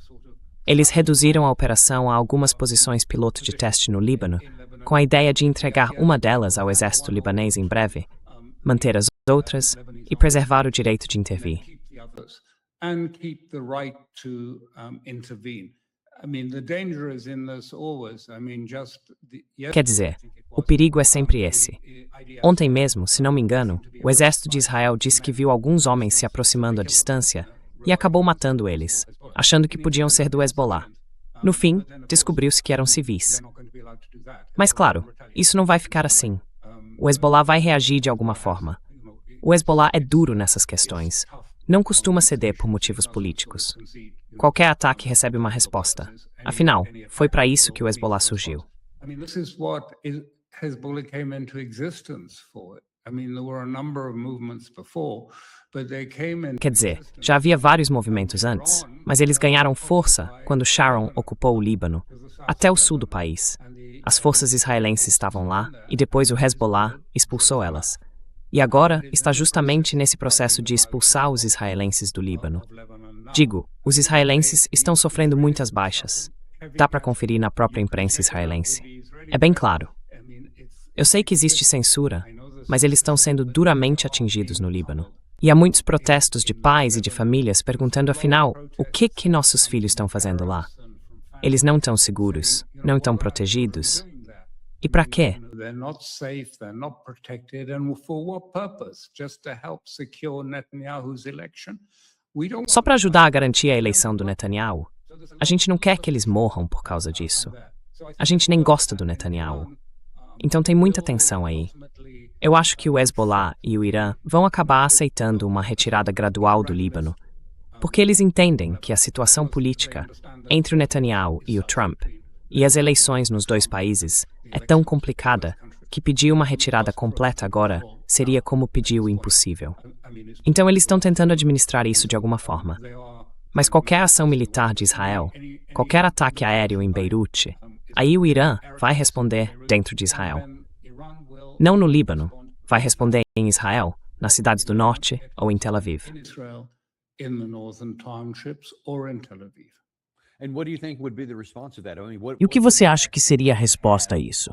[SPEAKER 2] Eles reduziram a operação a algumas posições piloto de teste no Líbano, com a ideia de entregar uma delas ao exército libanês em breve, manter as outras e preservar o direito de intervir. Quer dizer, o perigo é sempre esse. Ontem mesmo, se não me engano, o exército de Israel disse que viu alguns homens se aproximando à distância e acabou matando eles, achando que podiam ser do Hezbollah. No fim, descobriu-se que eram civis. Mas claro, isso não vai ficar assim. O Hezbollah vai reagir de alguma forma. O Hezbollah é duro nessas questões. Não costuma ceder por motivos políticos. Qualquer ataque recebe uma resposta. Afinal, foi para isso que o Hezbollah surgiu. Quer dizer, já havia vários movimentos antes, mas eles ganharam força quando Sharon ocupou o Líbano, até o sul do país. As forças israelenses estavam lá e depois o Hezbollah expulsou elas. E agora está justamente nesse processo de expulsar os israelenses do Líbano. Digo, os israelenses estão sofrendo muitas baixas. Dá para conferir na própria imprensa israelense. É bem claro. Eu sei que existe censura, mas eles estão sendo duramente atingidos no Líbano. E há muitos protestos de pais e de famílias perguntando, afinal, o que nossos filhos estão fazendo lá? Eles não estão seguros, não estão protegidos. E para quê?
[SPEAKER 3] They're not safe, they're not protected, and for what purpose? Just to help secure Netanyahu's election? We don't
[SPEAKER 2] Só para ajudar a garantir a eleição do Netanyahu. A gente não quer que eles morram por causa disso. A gente nem gosta do Netanyahu. Então tem muita tensão aí. Eu acho que o Hezbollah e o Irã vão acabar aceitando uma retirada gradual do Líbano, porque eles entendem que a situação política entre o Netanyahu e o Trump e as eleições nos dois países é tão complicada que pedir uma retirada completa agora seria como pedir o impossível. Então eles estão tentando administrar isso de alguma forma. Mas qualquer ação militar de Israel, qualquer ataque aéreo em Beirute, aí o Irã vai responder dentro de Israel. Não no Líbano, vai responder em Israel, nas cidades do norte ou em Tel Aviv.
[SPEAKER 3] in Israel, in the northern townships or in Tel Aviv.
[SPEAKER 5] And what do you think would be the response to that? I mean,
[SPEAKER 1] E o que você acha que seria a resposta a isso?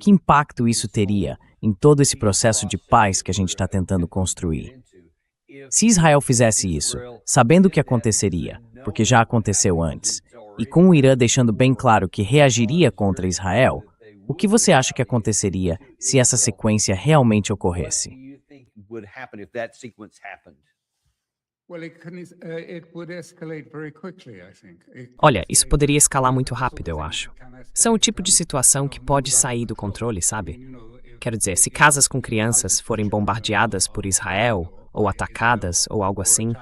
[SPEAKER 1] Que impacto isso teria em todo esse processo de paz que a gente está tentando construir? Se Israel fizesse isso, sabendo o que aconteceria, porque já aconteceu antes, e com o Irã deixando bem claro que reagiria contra Israel, o que você acha que aconteceria se essa sequência realmente ocorresse?
[SPEAKER 5] do you think would happen if that sequence happened?
[SPEAKER 3] Well, it would escalate very quickly, I think.
[SPEAKER 2] Olha, isso poderia escalar muito rápido, eu acho. São o tipo de situação que pode sair do controle, sabe? Quero dizer, se casas com crianças forem bombardeadas por Israel, ou atacadas, ou algo assim,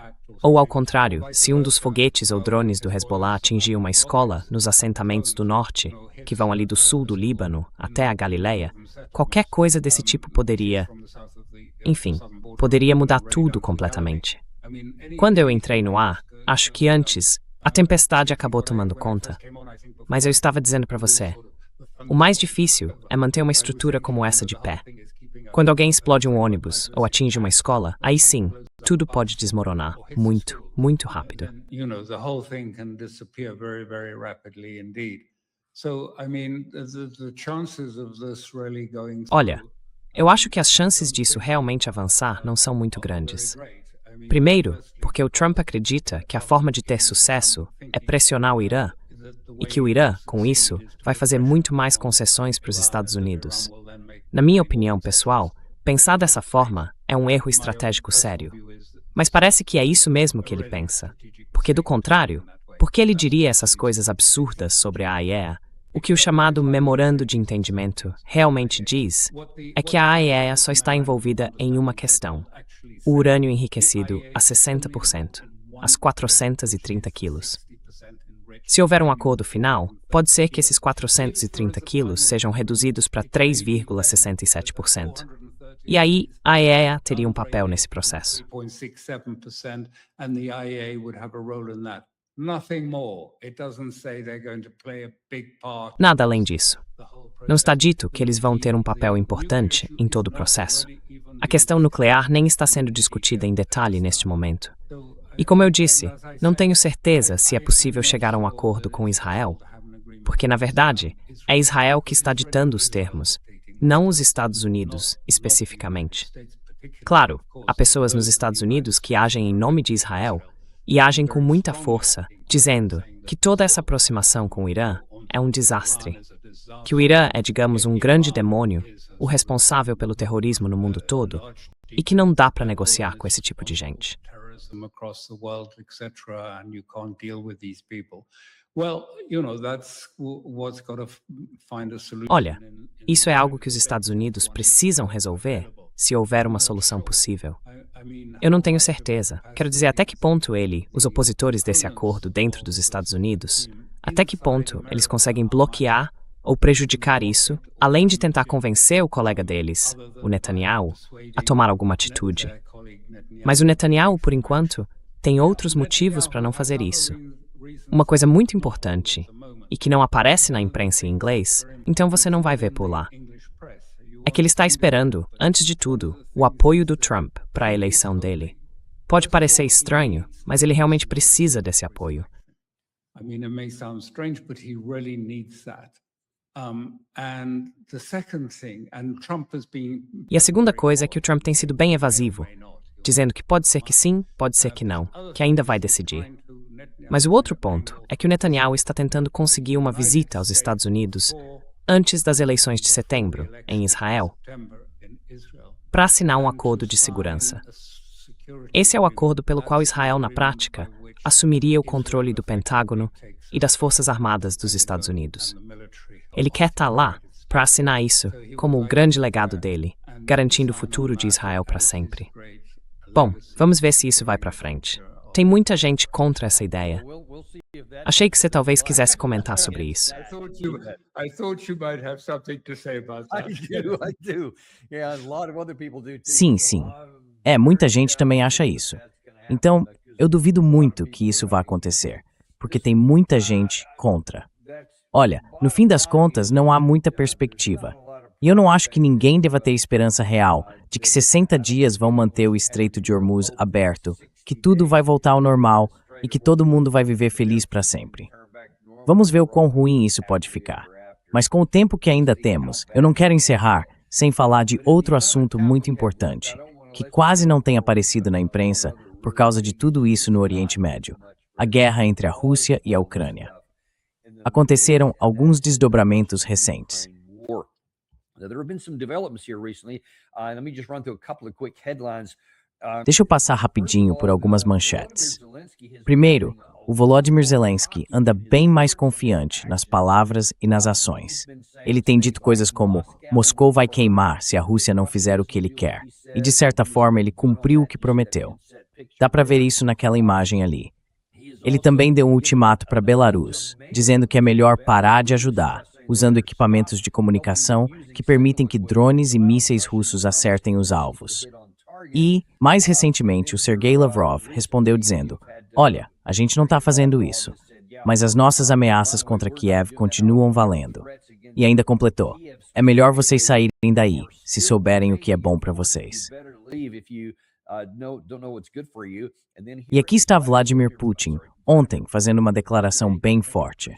[SPEAKER 2] ou ao contrário, se um dos foguetes ou drones do Hezbollah atingir uma escola nos assentamentos do norte, que vão ali do sul do Líbano até a Galileia, qualquer coisa desse tipo poderia, enfim, poderia mudar tudo completamente. Quando eu entrei no ar, acho que antes, a tempestade acabou tomando conta. Mas eu estava dizendo para você, o mais difícil é manter uma estrutura como essa de pé. Quando alguém explode um ônibus ou atinge uma escola, aí sim, tudo pode desmoronar muito, muito rápido.
[SPEAKER 3] You know, the whole thing can disappear very, very rapidly indeed. So, I mean, the chances of this really going
[SPEAKER 2] Olha, eu acho que as chances disso realmente avançar não são muito grandes. Primeiro, porque o Trump acredita que a forma de ter sucesso é pressionar o Irã, e que o Irã, com isso, vai fazer muito mais concessões para os Estados Unidos. Na minha opinião pessoal, pensar dessa forma é um erro estratégico sério. Mas parece que é isso mesmo que ele pensa. Porque, do contrário, por que ele diria essas coisas absurdas sobre a AIEA? O que o chamado Memorando de Entendimento realmente diz é que a AIEA só está envolvida em uma questão: o urânio enriquecido a 60%, às 430 quilos. Se houver um acordo final, pode ser que esses 430 quilos sejam reduzidos para 3,67%. E aí, a AIEA teria um papel nesse processo.
[SPEAKER 3] 3.67%, and the IAEA would have a role in that. Nothing more. It doesn't say they're going to play a big part.
[SPEAKER 2] Nada além disso. Não está dito que eles vão ter um papel importante em todo o processo. A questão nuclear nem está sendo discutida em detalhe neste momento. E como eu disse, não tenho certeza se é possível chegar a um acordo com Israel, porque, na verdade, é Israel que está ditando os termos, não os Estados Unidos, especificamente. Claro, há pessoas nos Estados Unidos que agem em nome de Israel e agem com muita força, dizendo que toda essa aproximação com o Irã é um desastre, que o Irã é, digamos, um grande demônio, o responsável pelo terrorismo no mundo todo, e que não dá para negociar com esse tipo de gente.
[SPEAKER 3] Terrorism across the world, etc., and you can't deal with these people. Well, you know, that's what's got to find a solution.
[SPEAKER 2] Olha, isso é algo que os Estados Unidos precisam resolver se houver uma solução possível. Eu não tenho certeza. Quero dizer, até que ponto os opositores desse acordo dentro dos Estados Unidos, até que ponto eles conseguem bloquear ou prejudicar isso, além de tentar convencer o colega deles, o Netanyahu, a tomar alguma atitude. Mas o Netanyahu, por enquanto, tem outros motivos para não fazer isso. Uma coisa muito importante, e que não aparece na imprensa em inglês, então você não vai ver por lá. é que ele está esperando, antes de tudo, o apoio do Trump para a eleição dele. Pode parecer estranho, mas ele realmente precisa desse apoio.
[SPEAKER 3] I mean, it may sound strange, but he really needs that. And the second thing, and Trump has been.
[SPEAKER 2] E a segunda coisa é que o Trump tem sido bem evasivo, dizendo que pode ser que sim, pode ser que não, que ainda vai decidir. Mas o outro ponto é que o Netanyahu está tentando conseguir uma visita aos Estados Unidos antes das eleições de setembro, em Israel, para assinar um acordo de segurança. Esse é o acordo pelo qual Israel, na prática, assumiria o controle do Pentágono e das Forças Armadas dos Estados Unidos. Ele quer estar lá para assinar isso como o grande legado dele, garantindo o futuro de Israel para sempre. Bom, vamos ver se isso vai para frente. Tem muita gente contra essa ideia. Achei que você talvez quisesse comentar sobre isso.
[SPEAKER 3] I thought you might have something to say about that.
[SPEAKER 5] I do. Yeah, a lot of other people do too.
[SPEAKER 1] Sim, sim. Muita gente também acha isso. Então, eu duvido muito que isso vá acontecer, porque tem muita gente contra. Olha, no fim das contas, não há muita perspectiva. E eu não acho que ninguém deva ter esperança real de que 60 dias vão manter o Estreito de Hormuz aberto, que tudo vai voltar ao normal e que todo mundo vai viver feliz para sempre. Vamos ver o quão ruim isso pode ficar. Mas com o tempo que ainda temos, eu não quero encerrar sem falar de outro assunto muito importante, que quase não tem aparecido na imprensa por causa de tudo isso no Oriente Médio: a guerra entre a Rússia e a Ucrânia. Aconteceram alguns desdobramentos recentes.
[SPEAKER 5] There have been some developments here recently. Let me just run through a couple of quick headlines.
[SPEAKER 1] Deixa eu passar rapidinho por algumas manchetes. Primeiro, o Volodymyr Zelensky anda bem mais confiante nas palavras e nas ações. Ele tem dito coisas como: Moscou vai queimar se a Rússia não fizer o que ele quer. E de certa forma ele cumpriu o que prometeu. Dá para ver isso naquela imagem ali. Ele também deu um ultimato para Belarus, dizendo que é melhor parar de ajudar, usando equipamentos de comunicação que permitem que drones e mísseis russos acertem os alvos. E, mais recentemente, o Sergei Lavrov respondeu dizendo: olha, a gente não está fazendo isso, mas as nossas ameaças contra Kiev continuam valendo. E ainda completou: é melhor vocês saírem daí, se souberem o que é bom para vocês. E aqui está Vladimir Putin, ontem, fazendo uma declaração bem forte.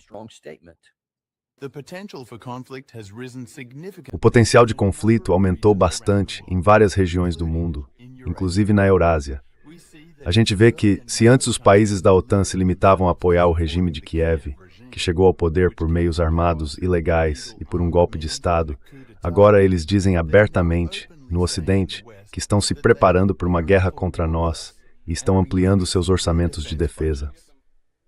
[SPEAKER 4] O potencial de conflito aumentou bastante em várias regiões do mundo, inclusive na Eurásia. A gente vê que, se antes os países da OTAN se limitavam a apoiar o regime de Kiev, que chegou ao poder por meios armados ilegais e por um golpe de Estado, agora eles dizem abertamente, no Ocidente, que estão se preparando para uma guerra contra nós e estão ampliando seus orçamentos de defesa.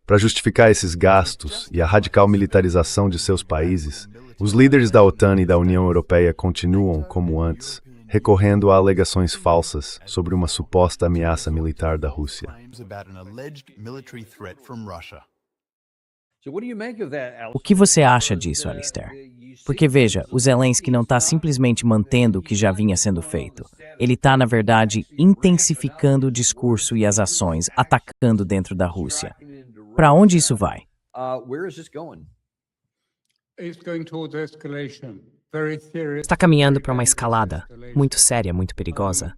[SPEAKER 4] Para justificar esses gastos e a radical militarização de seus países, os líderes da OTAN e da União Europeia continuam, como antes, recorrendo a alegações falsas sobre uma suposta ameaça militar da Rússia.
[SPEAKER 1] O que você acha disso, Alistair? Porque veja, o Zelensky não está simplesmente mantendo o que já vinha sendo feito. Ele está, na verdade, intensificando o discurso e as ações, atacando dentro da Rússia. Para onde isso vai?
[SPEAKER 2] Está caminhando para uma escalada muito séria, muito perigosa.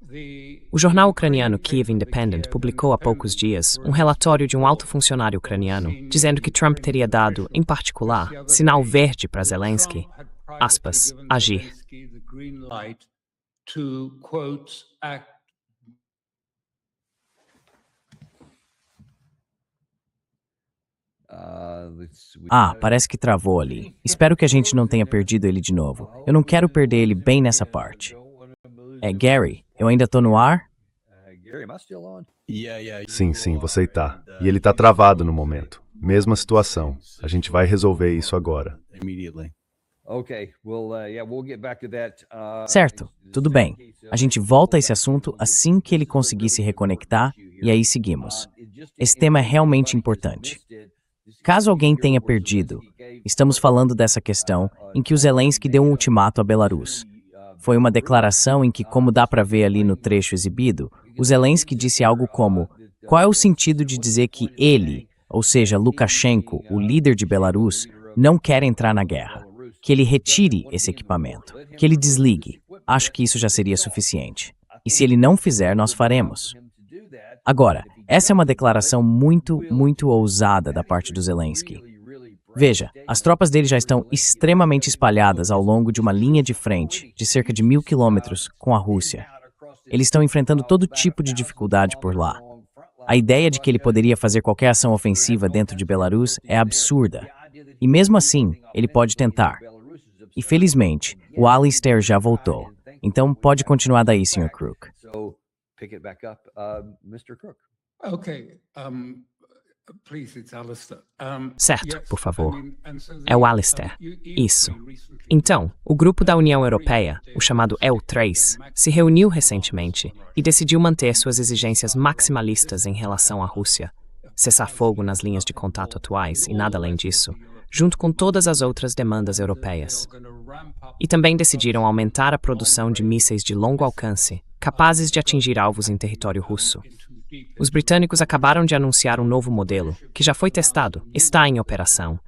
[SPEAKER 2] O jornal ucraniano Kyiv Independent publicou há poucos dias um relatório de um alto funcionário ucraniano dizendo que Trump teria dado, em particular, sinal verde para Zelensky, aspas, agir.
[SPEAKER 1] Parece que travou ali. Espero que a gente não tenha perdido ele de novo. Eu não quero perder ele bem nessa parte. Gary, eu ainda tô no ar?
[SPEAKER 4] Sim, você está. E ele está travado no momento. Mesma situação. A gente vai resolver isso agora.
[SPEAKER 1] Certo, tudo bem. A gente volta a esse assunto assim que ele conseguir se reconectar e aí seguimos. Esse tema é realmente importante. Caso alguém tenha perdido, estamos falando dessa questão em que o Zelensky deu um ultimato à Belarus. Foi uma declaração em que, como dá para ver ali no trecho exibido, o Zelensky disse algo como: qual é o sentido de dizer que ele, ou seja, Lukashenko, o líder de Belarus, não quer entrar na guerra? Que ele retire esse equipamento, que ele desligue. acho que isso já seria suficiente. E se ele não fizer, nós faremos. Agora, essa é uma declaração muito ousada da parte do Zelensky. Veja, as tropas dele já estão extremamente espalhadas ao longo de uma linha de frente de cerca de 1.000 quilômetros com a Rússia. Eles estão enfrentando todo tipo de dificuldade por lá. A ideia de que ele poderia fazer qualquer ação ofensiva dentro de Belarus é absurda. E mesmo assim, ele pode tentar. E felizmente, o Alistair já voltou. Então pode continuar daí, Sr. Crook.
[SPEAKER 5] Pick it back up, Mr. Crook.
[SPEAKER 3] Okay. Please, it's Alistair.
[SPEAKER 2] Certo, por favor. É o Alistair. Isso. Então, o grupo da União Europeia, o chamado EU3, se reuniu recentemente e decidiu manter suas exigências maximalistas em relação à Rússia, cessar fogo nas linhas de contato atuais e nada além disso, junto com todas as outras demandas europeias. E também decidiram aumentar a produção de mísseis de longo alcance, capazes de atingir alvos em território russo. Os britânicos acabaram de anunciar um novo modelo, que já foi testado, está em operação,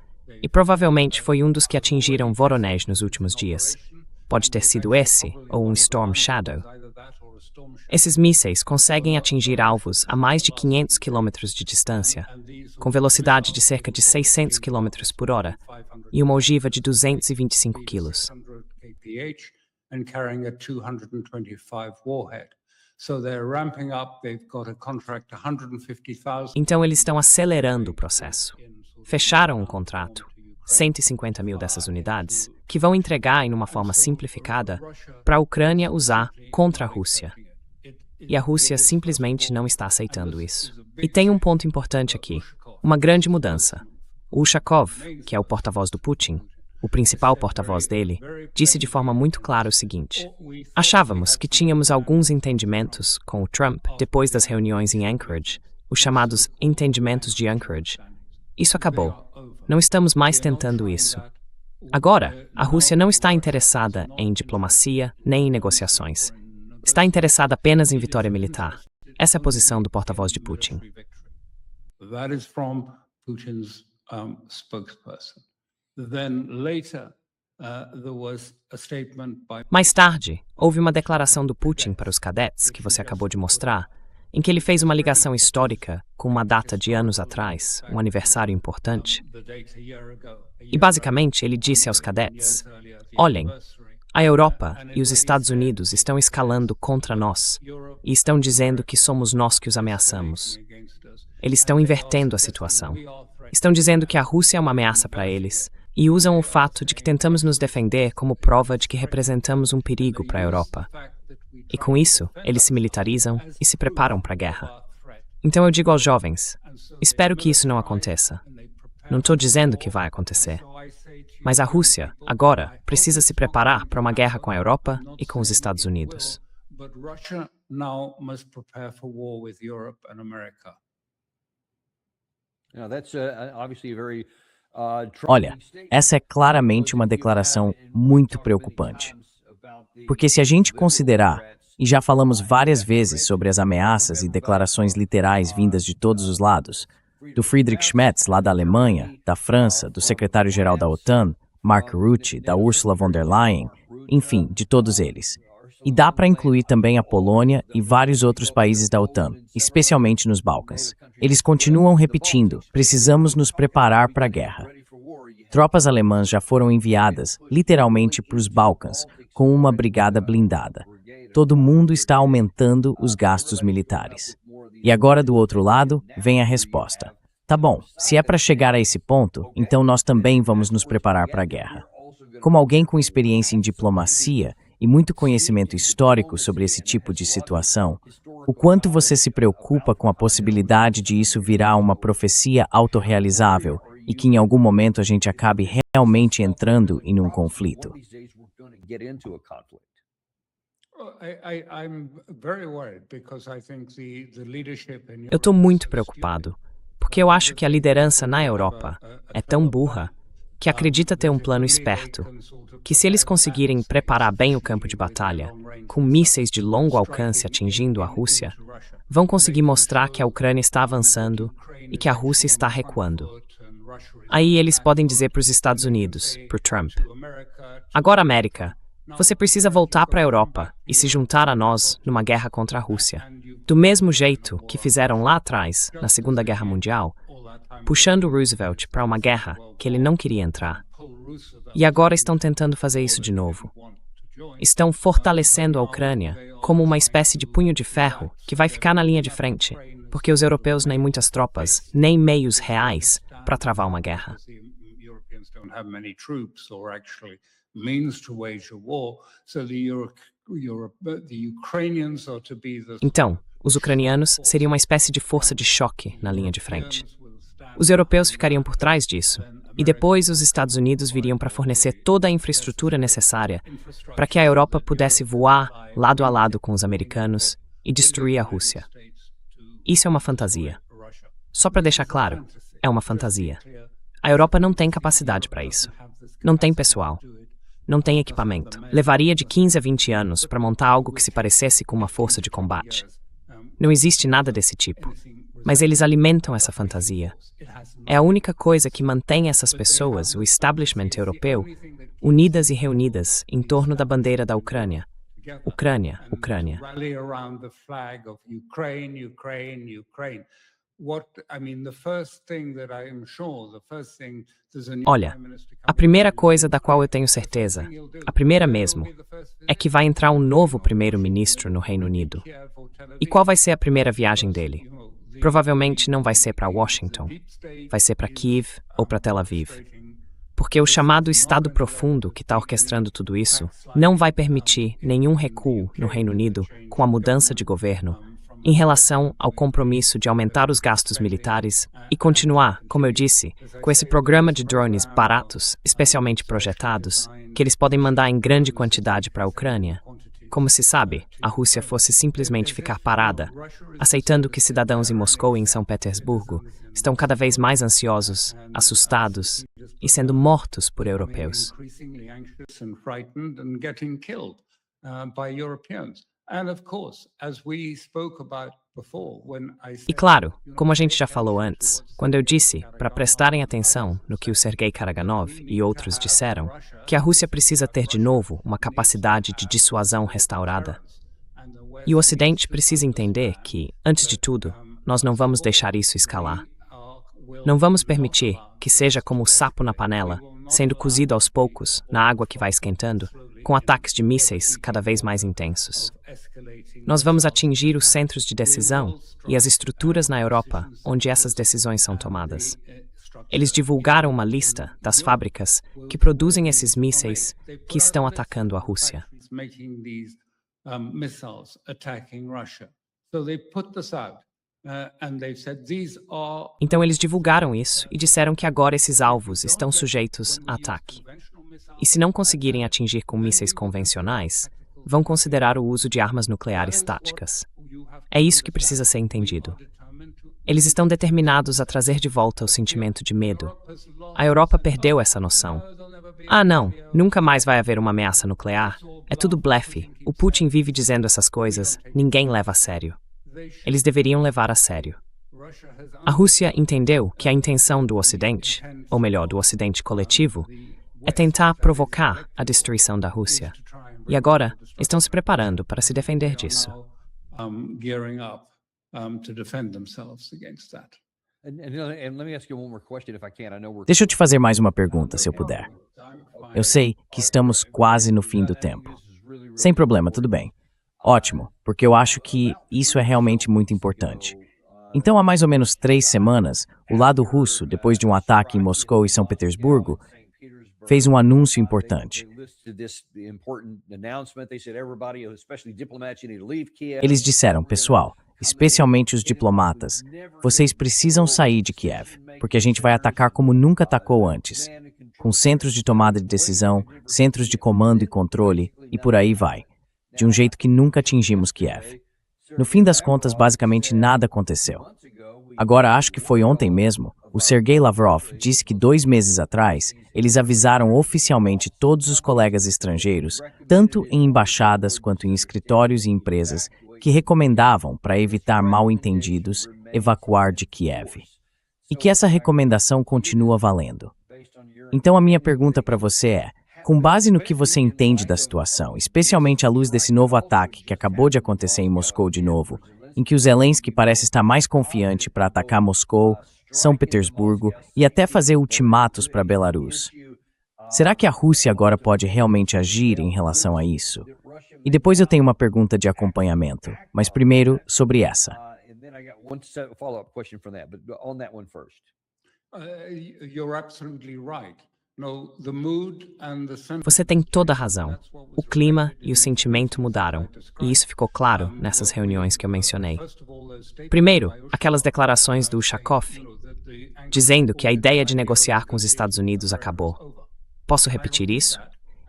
[SPEAKER 2] e provavelmente foi um dos que atingiram Voronezh nos últimos dias. Pode ter sido esse, ou um Storm Shadow. Esses mísseis conseguem atingir alvos a mais de 500 km de distância, com velocidade de cerca de 600 km por hora e uma ogiva de 225 kg. Então eles estão acelerando o processo. Fecharam um contrato, 150 mil dessas unidades, que vão entregar em uma forma simplificada para a Ucrânia usar contra a Rússia. E a Rússia simplesmente não está aceitando isso. E tem um ponto importante aqui, uma grande mudança. O Ushakov, que é o porta-voz do Putin, o principal porta-voz dele, disse de forma muito clara o seguinte: achávamos que tínhamos alguns entendimentos com o Trump depois das reuniões em Anchorage, os chamados entendimentos de Anchorage. Isso acabou. Não estamos mais tentando isso. Agora, a Rússia não está interessada em diplomacia nem em negociações. Está interessada apenas em vitória militar. Essa é a posição do porta-voz de Putin.
[SPEAKER 3] That is from Putin's spokesperson. Then later, there was a statement by...
[SPEAKER 2] Mais tarde, houve uma declaração do Putin para os cadetes, que você acabou de mostrar, em que ele fez uma ligação histórica com uma data de anos atrás, um aniversário importante. E basicamente ele disse aos cadetes: olhem, a Europa e os Estados Unidos estão escalando contra nós e estão dizendo que somos nós que os ameaçamos. Eles estão invertendo a situação. Estão dizendo que a Rússia é uma ameaça para eles e usam o fato de que tentamos nos defender como prova de que representamos um perigo para a Europa. E com isso, eles se militarizam e se preparam para a guerra. Então eu digo aos jovens, espero que isso não aconteça. Não estou dizendo que vai acontecer. Mas a Rússia, agora, precisa se preparar para uma guerra com a Europa e com os Estados Unidos.
[SPEAKER 1] Olha, essa é claramente uma declaração muito preocupante. Porque se a gente considerar, e já falamos várias vezes sobre as ameaças e declarações literais vindas de todos os lados, do Friedrich Schmerz, lá da Alemanha, da França, do secretário-geral da OTAN, Mark Rutte, da Ursula von der Leyen, enfim, de todos eles. E dá para incluir também a Polônia e vários outros países da OTAN, especialmente nos Balcãs. Eles continuam repetindo, precisamos nos preparar para a guerra. Tropas alemãs já foram enviadas, literalmente, para os Balcãs, com uma brigada blindada. Todo mundo está aumentando os gastos militares. E agora, do outro lado, vem a resposta. Tá bom, se é para chegar a esse ponto, então nós também vamos nos preparar para a guerra. Como alguém com experiência em diplomacia e muito conhecimento histórico sobre esse tipo de situação, o quanto você se preocupa com a possibilidade de isso virar uma profecia autorrealizável e que em algum momento a gente acabe realmente entrando em um conflito?
[SPEAKER 2] Eu estou muito preocupado, porque eu acho que a liderança na Europa é tão burra que acredita ter um plano esperto, que se eles conseguirem preparar bem o campo de batalha, com mísseis de longo alcance atingindo a Rússia, vão conseguir mostrar que a Ucrânia está avançando e que a Rússia está recuando. Aí eles podem dizer para os Estados Unidos, para o Trump: agora, América, Você precisa voltar para a Europa e se juntar a nós numa guerra contra a Rússia. Do mesmo jeito que fizeram lá atrás, na Segunda Guerra Mundial, puxando Roosevelt para uma guerra que ele não queria entrar. E agora estão tentando fazer isso de novo. Estão fortalecendo a Ucrânia como uma espécie de punho de ferro que vai ficar na linha de frente, porque os europeus nem muitas tropas, nem meios reais para travar uma guerra. Então, os ucranianos seriam uma espécie de força de choque na linha de frente. Os europeus ficariam por trás disso, e depois os Estados Unidos viriam para fornecer toda a infraestrutura necessária para que a Europa pudesse voar lado a lado com os americanos e destruir a Rússia. Isso é uma fantasia. Só para deixar claro, é uma fantasia. A Europa não tem capacidade para isso. Não tem pessoal. Não tem equipamento. Levaria de 15 a 20 anos para montar algo que se parecesse com uma força de combate. Não existe nada desse tipo. Mas eles alimentam essa fantasia. É a única coisa que mantém essas pessoas, o establishment europeu, unidas e reunidas em torno da bandeira da Ucrânia. Ucrânia, Ucrânia. Olha, a primeira coisa da qual eu tenho certeza, a primeira mesmo, é que vai entrar um novo primeiro-ministro no Reino Unido. E qual vai ser a primeira viagem dele? Provavelmente não vai ser para Washington, vai ser para Kiev ou para Tel Aviv. Porque o chamado Estado Profundo que está orquestrando tudo isso não vai permitir nenhum recuo no Reino Unido com a mudança de governo em relação ao compromisso de aumentar os gastos militares e continuar, como eu disse, com esse programa de drones baratos, especialmente projetados, que eles podem mandar em grande quantidade para a Ucrânia. Como se sabe, a Rússia fosse simplesmente ficar parada, aceitando que cidadãos em Moscou e em São Petersburgo estão cada vez mais ansiosos, assustados e sendo mortos por europeus. E claro, como a gente já falou antes, quando eu disse para prestarem atenção no que o Sergei Karaganov e outros disseram, que a Rússia precisa ter de novo uma capacidade de dissuasão restaurada. E o Ocidente precisa entender que, antes de tudo, nós não vamos deixar isso escalar. Não vamos permitir que seja como o sapo na panela, sendo cozido aos poucos na água que vai esquentando, com ataques de mísseis cada vez mais intensos. Nós vamos atingir os centros de decisão e as estruturas na Europa onde essas decisões são tomadas. Eles divulgaram uma lista das fábricas que produzem esses mísseis que estão atacando a Rússia. Então eles divulgaram isso e disseram que agora esses alvos estão sujeitos a ataque. E se não conseguirem atingir com mísseis convencionais, vão considerar o uso de armas nucleares táticas. É isso que precisa ser entendido. Eles estão determinados a trazer de volta o sentimento de medo. A Europa perdeu essa noção. Ah, não, nunca mais vai haver uma ameaça nuclear. É tudo blefe. O Putin vive dizendo essas coisas, ninguém leva a sério. Eles deveriam levar a sério. A Rússia entendeu que a intenção do Ocidente, ou melhor, do Ocidente coletivo, é tentar provocar a destruição da Rússia. E agora estão se preparando para se defender disso.
[SPEAKER 1] Deixa eu te fazer mais uma pergunta, se eu puder. Eu sei que estamos quase no fim do tempo. Sem problema, tudo bem. Ótimo, porque eu acho que isso é realmente muito importante. Então, há mais ou menos 3 semanas, o lado russo, depois de um ataque em Moscou e São Petersburgo, fez um anúncio importante. Eles disseram, pessoal, especialmente os diplomatas, vocês precisam sair de Kiev, porque a gente vai atacar como nunca atacou antes, com centros de tomada de decisão, centros de comando e controle, e por aí vai, de um jeito que nunca atingimos Kiev. No fim das contas, basicamente nada aconteceu. Agora, acho que foi ontem mesmo, o Sergei Lavrov disse que 2 meses atrás, eles avisaram oficialmente todos os colegas estrangeiros, tanto em embaixadas quanto em escritórios e empresas, que recomendavam, para evitar mal-entendidos, evacuar de Kiev. E que essa recomendação continua valendo. Então a minha pergunta para você é, Com base no que você entende da situação, especialmente à luz desse novo ataque que acabou de acontecer em Moscou de novo, em que o Zelensky parece estar mais confiante para atacar Moscou, São Petersburgo e até fazer ultimatos para Belarus. Será que a Rússia agora pode realmente agir em relação a isso? E depois eu tenho uma pergunta de acompanhamento, mas primeiro sobre essa.
[SPEAKER 5] And then I got one follow-up question from that, but on that one first.
[SPEAKER 3] You're absolutely right. No, the mood and the sentiment.
[SPEAKER 2] Você tem toda a razão. O clima e o sentimento mudaram, e isso ficou claro nessas reuniões que eu mencionei. Primeiro, aquelas declarações do Ushakov, dizendo que a ideia de negociar com os Estados Unidos acabou. Posso repetir isso?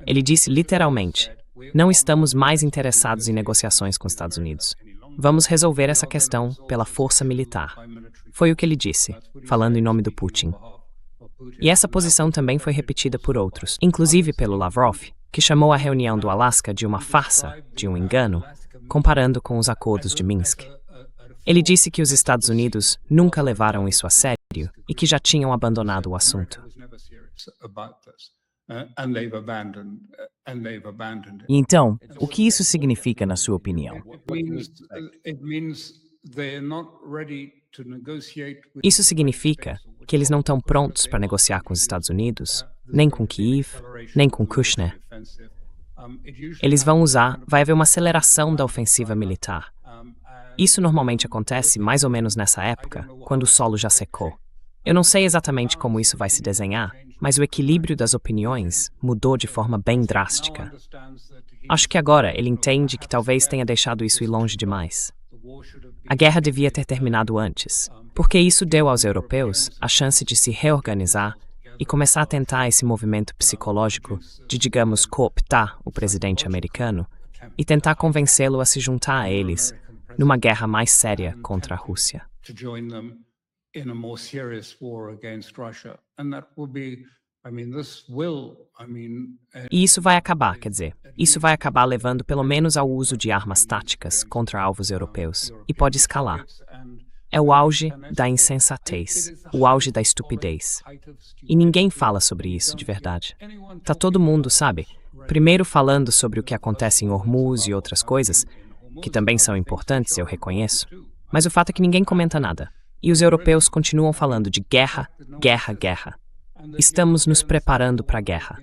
[SPEAKER 2] Ele disse literalmente: não estamos mais interessados em negociações com os Estados Unidos. Vamos resolver essa questão pela força militar. Foi o que ele disse, falando em nome do Putin. E essa posição também foi repetida por outros, inclusive pelo Lavrov, que chamou a reunião do Alasca de uma farsa, de um engano, comparando com os acordos de Minsk. Ele disse que os Estados Unidos nunca levaram isso a sério e que já tinham abandonado o assunto.
[SPEAKER 1] E então, o que isso significa na sua opinião?
[SPEAKER 2] Isso significa que eles não estão prontos para negociar com os Estados Unidos, nem com Kiev, nem com Kushner. Vai haver uma aceleração da ofensiva militar. Isso normalmente acontece mais ou menos nessa época, quando o solo já secou. Eu não sei exatamente como isso vai se desenhar, mas o equilíbrio das opiniões mudou de forma bem drástica. Acho que agora ele entende que talvez tenha deixado isso ir longe demais. A guerra devia ter terminado antes, porque isso deu aos europeus a chance de se reorganizar e começar a tentar esse movimento psicológico de, digamos, cooptar o presidente americano e tentar convencê-lo a se juntar a eles numa guerra mais séria contra a Rússia. E isso vai acabar, isso vai acabar levando pelo menos ao uso de armas táticas contra alvos europeus, e pode escalar. É o auge da insensatez, o auge da estupidez. E ninguém fala sobre isso de verdade. Tá todo mundo, sabe, primeiro falando sobre o que acontece em Hormuz e outras coisas, que também são importantes, eu reconheço, mas o fato é que ninguém comenta nada. E os europeus continuam falando de guerra, guerra, guerra. Estamos nos preparando para a guerra.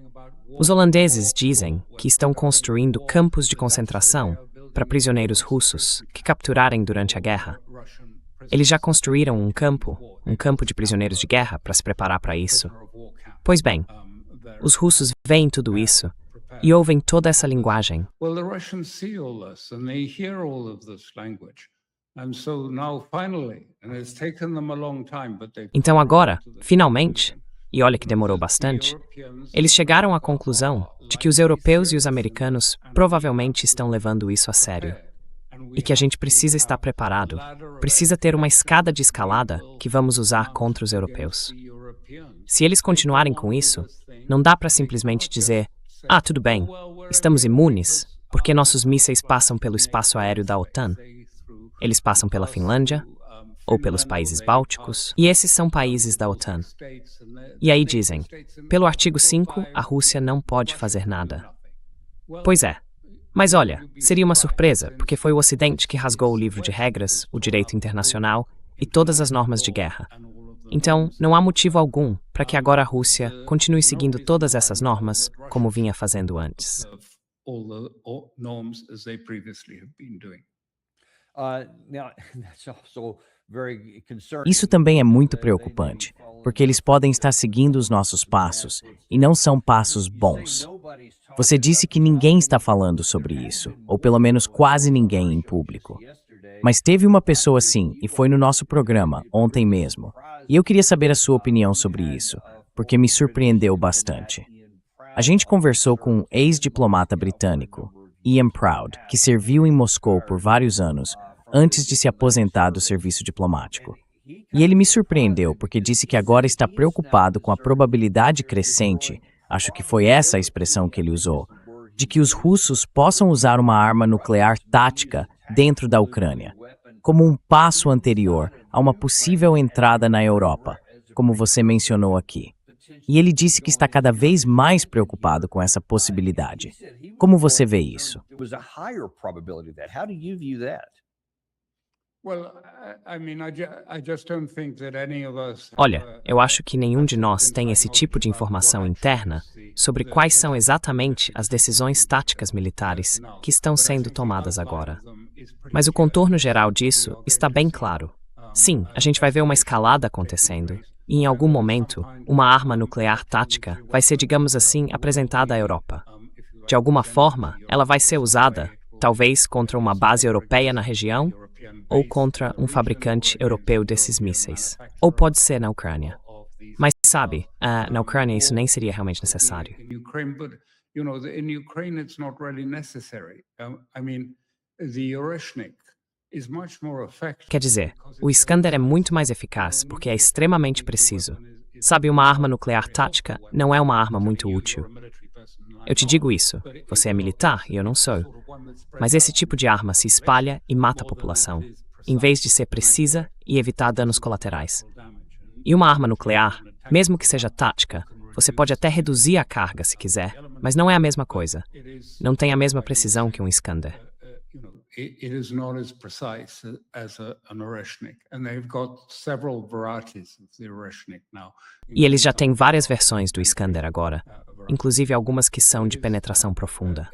[SPEAKER 2] Os holandeses dizem que estão construindo campos de concentração para prisioneiros russos que capturarem durante a guerra. Eles já construíram um campo de prisioneiros de guerra para se preparar para isso. Pois bem, os russos veem tudo isso e ouvem toda essa linguagem. Então agora, finalmente, e olha que demorou bastante, eles chegaram à conclusão de que os europeus e os americanos provavelmente estão levando isso a sério. E que a gente precisa estar preparado, precisa ter uma escada de escalada que vamos usar contra os europeus. Se eles continuarem com isso, não dá para simplesmente dizer: ah, tudo bem, estamos imunes, porque nossos mísseis passam pelo espaço aéreo da OTAN. Eles passam pela Finlândia, ou pelos países bálticos, e esses são países da OTAN. E aí dizem, pelo artigo 5, a Rússia não pode fazer nada. Pois é. Mas olha, seria uma surpresa, porque foi o Ocidente que rasgou o livro de regras, o direito internacional e todas as normas de guerra. Então, não há motivo algum para que agora a Rússia continue seguindo todas essas normas como vinha fazendo antes.
[SPEAKER 1] Isso também é muito preocupante, porque eles podem estar seguindo os nossos passos, e não são passos bons. Você disse que ninguém está falando sobre isso, ou pelo menos quase ninguém em público. Mas teve uma pessoa sim, e foi no nosso programa, ontem mesmo. E eu queria saber a sua opinião sobre isso, porque me surpreendeu bastante. A gente conversou com um ex-diplomata britânico, Ian Proud, que serviu em Moscou por vários anos, antes de se aposentar do serviço diplomático. E ele me surpreendeu porque disse que agora está preocupado com a probabilidade crescente, acho que foi essa a expressão que ele usou, de que os russos possam usar uma arma nuclear tática dentro da Ucrânia, como um passo anterior a uma possível entrada na Europa, como você mencionou aqui. E ele disse que está cada vez mais preocupado com essa possibilidade. Como você vê isso?
[SPEAKER 5] There was a higher probability of that. How do you view that?
[SPEAKER 3] Well, I just don't think that any of us.
[SPEAKER 2] Olha, eu acho que nenhum de nós tem esse tipo de informação interna sobre quais são exatamente as decisões táticas militares que estão sendo tomadas agora. Mas o contorno geral disso está bem claro. Sim, a gente vai ver uma escalada acontecendo, e em algum momento, uma arma nuclear tática vai ser, digamos assim, apresentada à Europa. De alguma forma, ela vai ser usada, talvez contra uma base europeia na região, ou contra um fabricante europeu desses mísseis. Ou pode ser na Ucrânia. Mas sabe, na Ucrânia isso nem seria realmente necessário.
[SPEAKER 3] In Ukraine, but in Ukraine it's not really necessary. The Oreshnik is much more effective.
[SPEAKER 2] Quer dizer, o Iskander é muito mais eficaz porque é extremamente preciso. Sabe, uma arma nuclear tática não é uma arma muito útil. Eu te digo isso, você é militar e eu não sou. Mas esse tipo de arma se espalha e mata a população, em vez de ser precisa e evitar danos colaterais. E uma arma nuclear, mesmo que seja tática, você pode até reduzir a carga se quiser, mas não é a mesma coisa. Não tem a mesma precisão que um Iskander.
[SPEAKER 3] It is not as precise as an Oreshnik, and they've got several varieties of the Oreshnik now.
[SPEAKER 2] E eles já têm várias versões do Iskander agora, inclusive algumas que são de penetração profunda.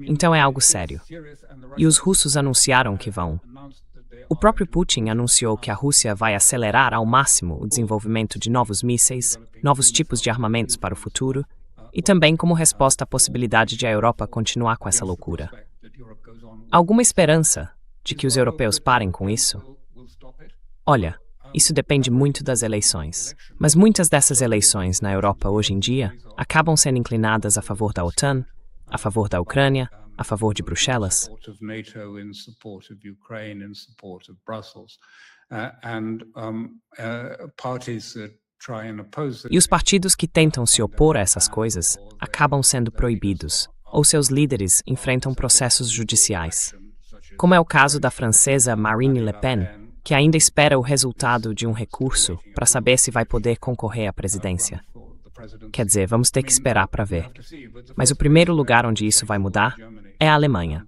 [SPEAKER 2] Então é algo sério. E os russos anunciaram que vão. O próprio Putin anunciou que a Rússia vai acelerar ao máximo o desenvolvimento de novos mísseis, novos tipos de armamentos para o futuro, e também como resposta à possibilidade de a Europa continuar com essa loucura. Alguma esperança de que os europeus parem com isso? Olha, isso depende muito das eleições. Mas muitas dessas eleições na Europa hoje em dia acabam sendo inclinadas a favor da OTAN, a favor da Ucrânia, a favor de Bruxelas. E os partidos que tentam se opor a essas coisas acabam sendo proibidos, ou seus líderes enfrentam processos judiciais. Como é o caso da francesa Marine Le Pen, que ainda espera o resultado de um recurso para saber se vai poder concorrer à presidência. Quer dizer, vamos ter que esperar para ver. Mas o primeiro lugar onde isso vai mudar é a Alemanha,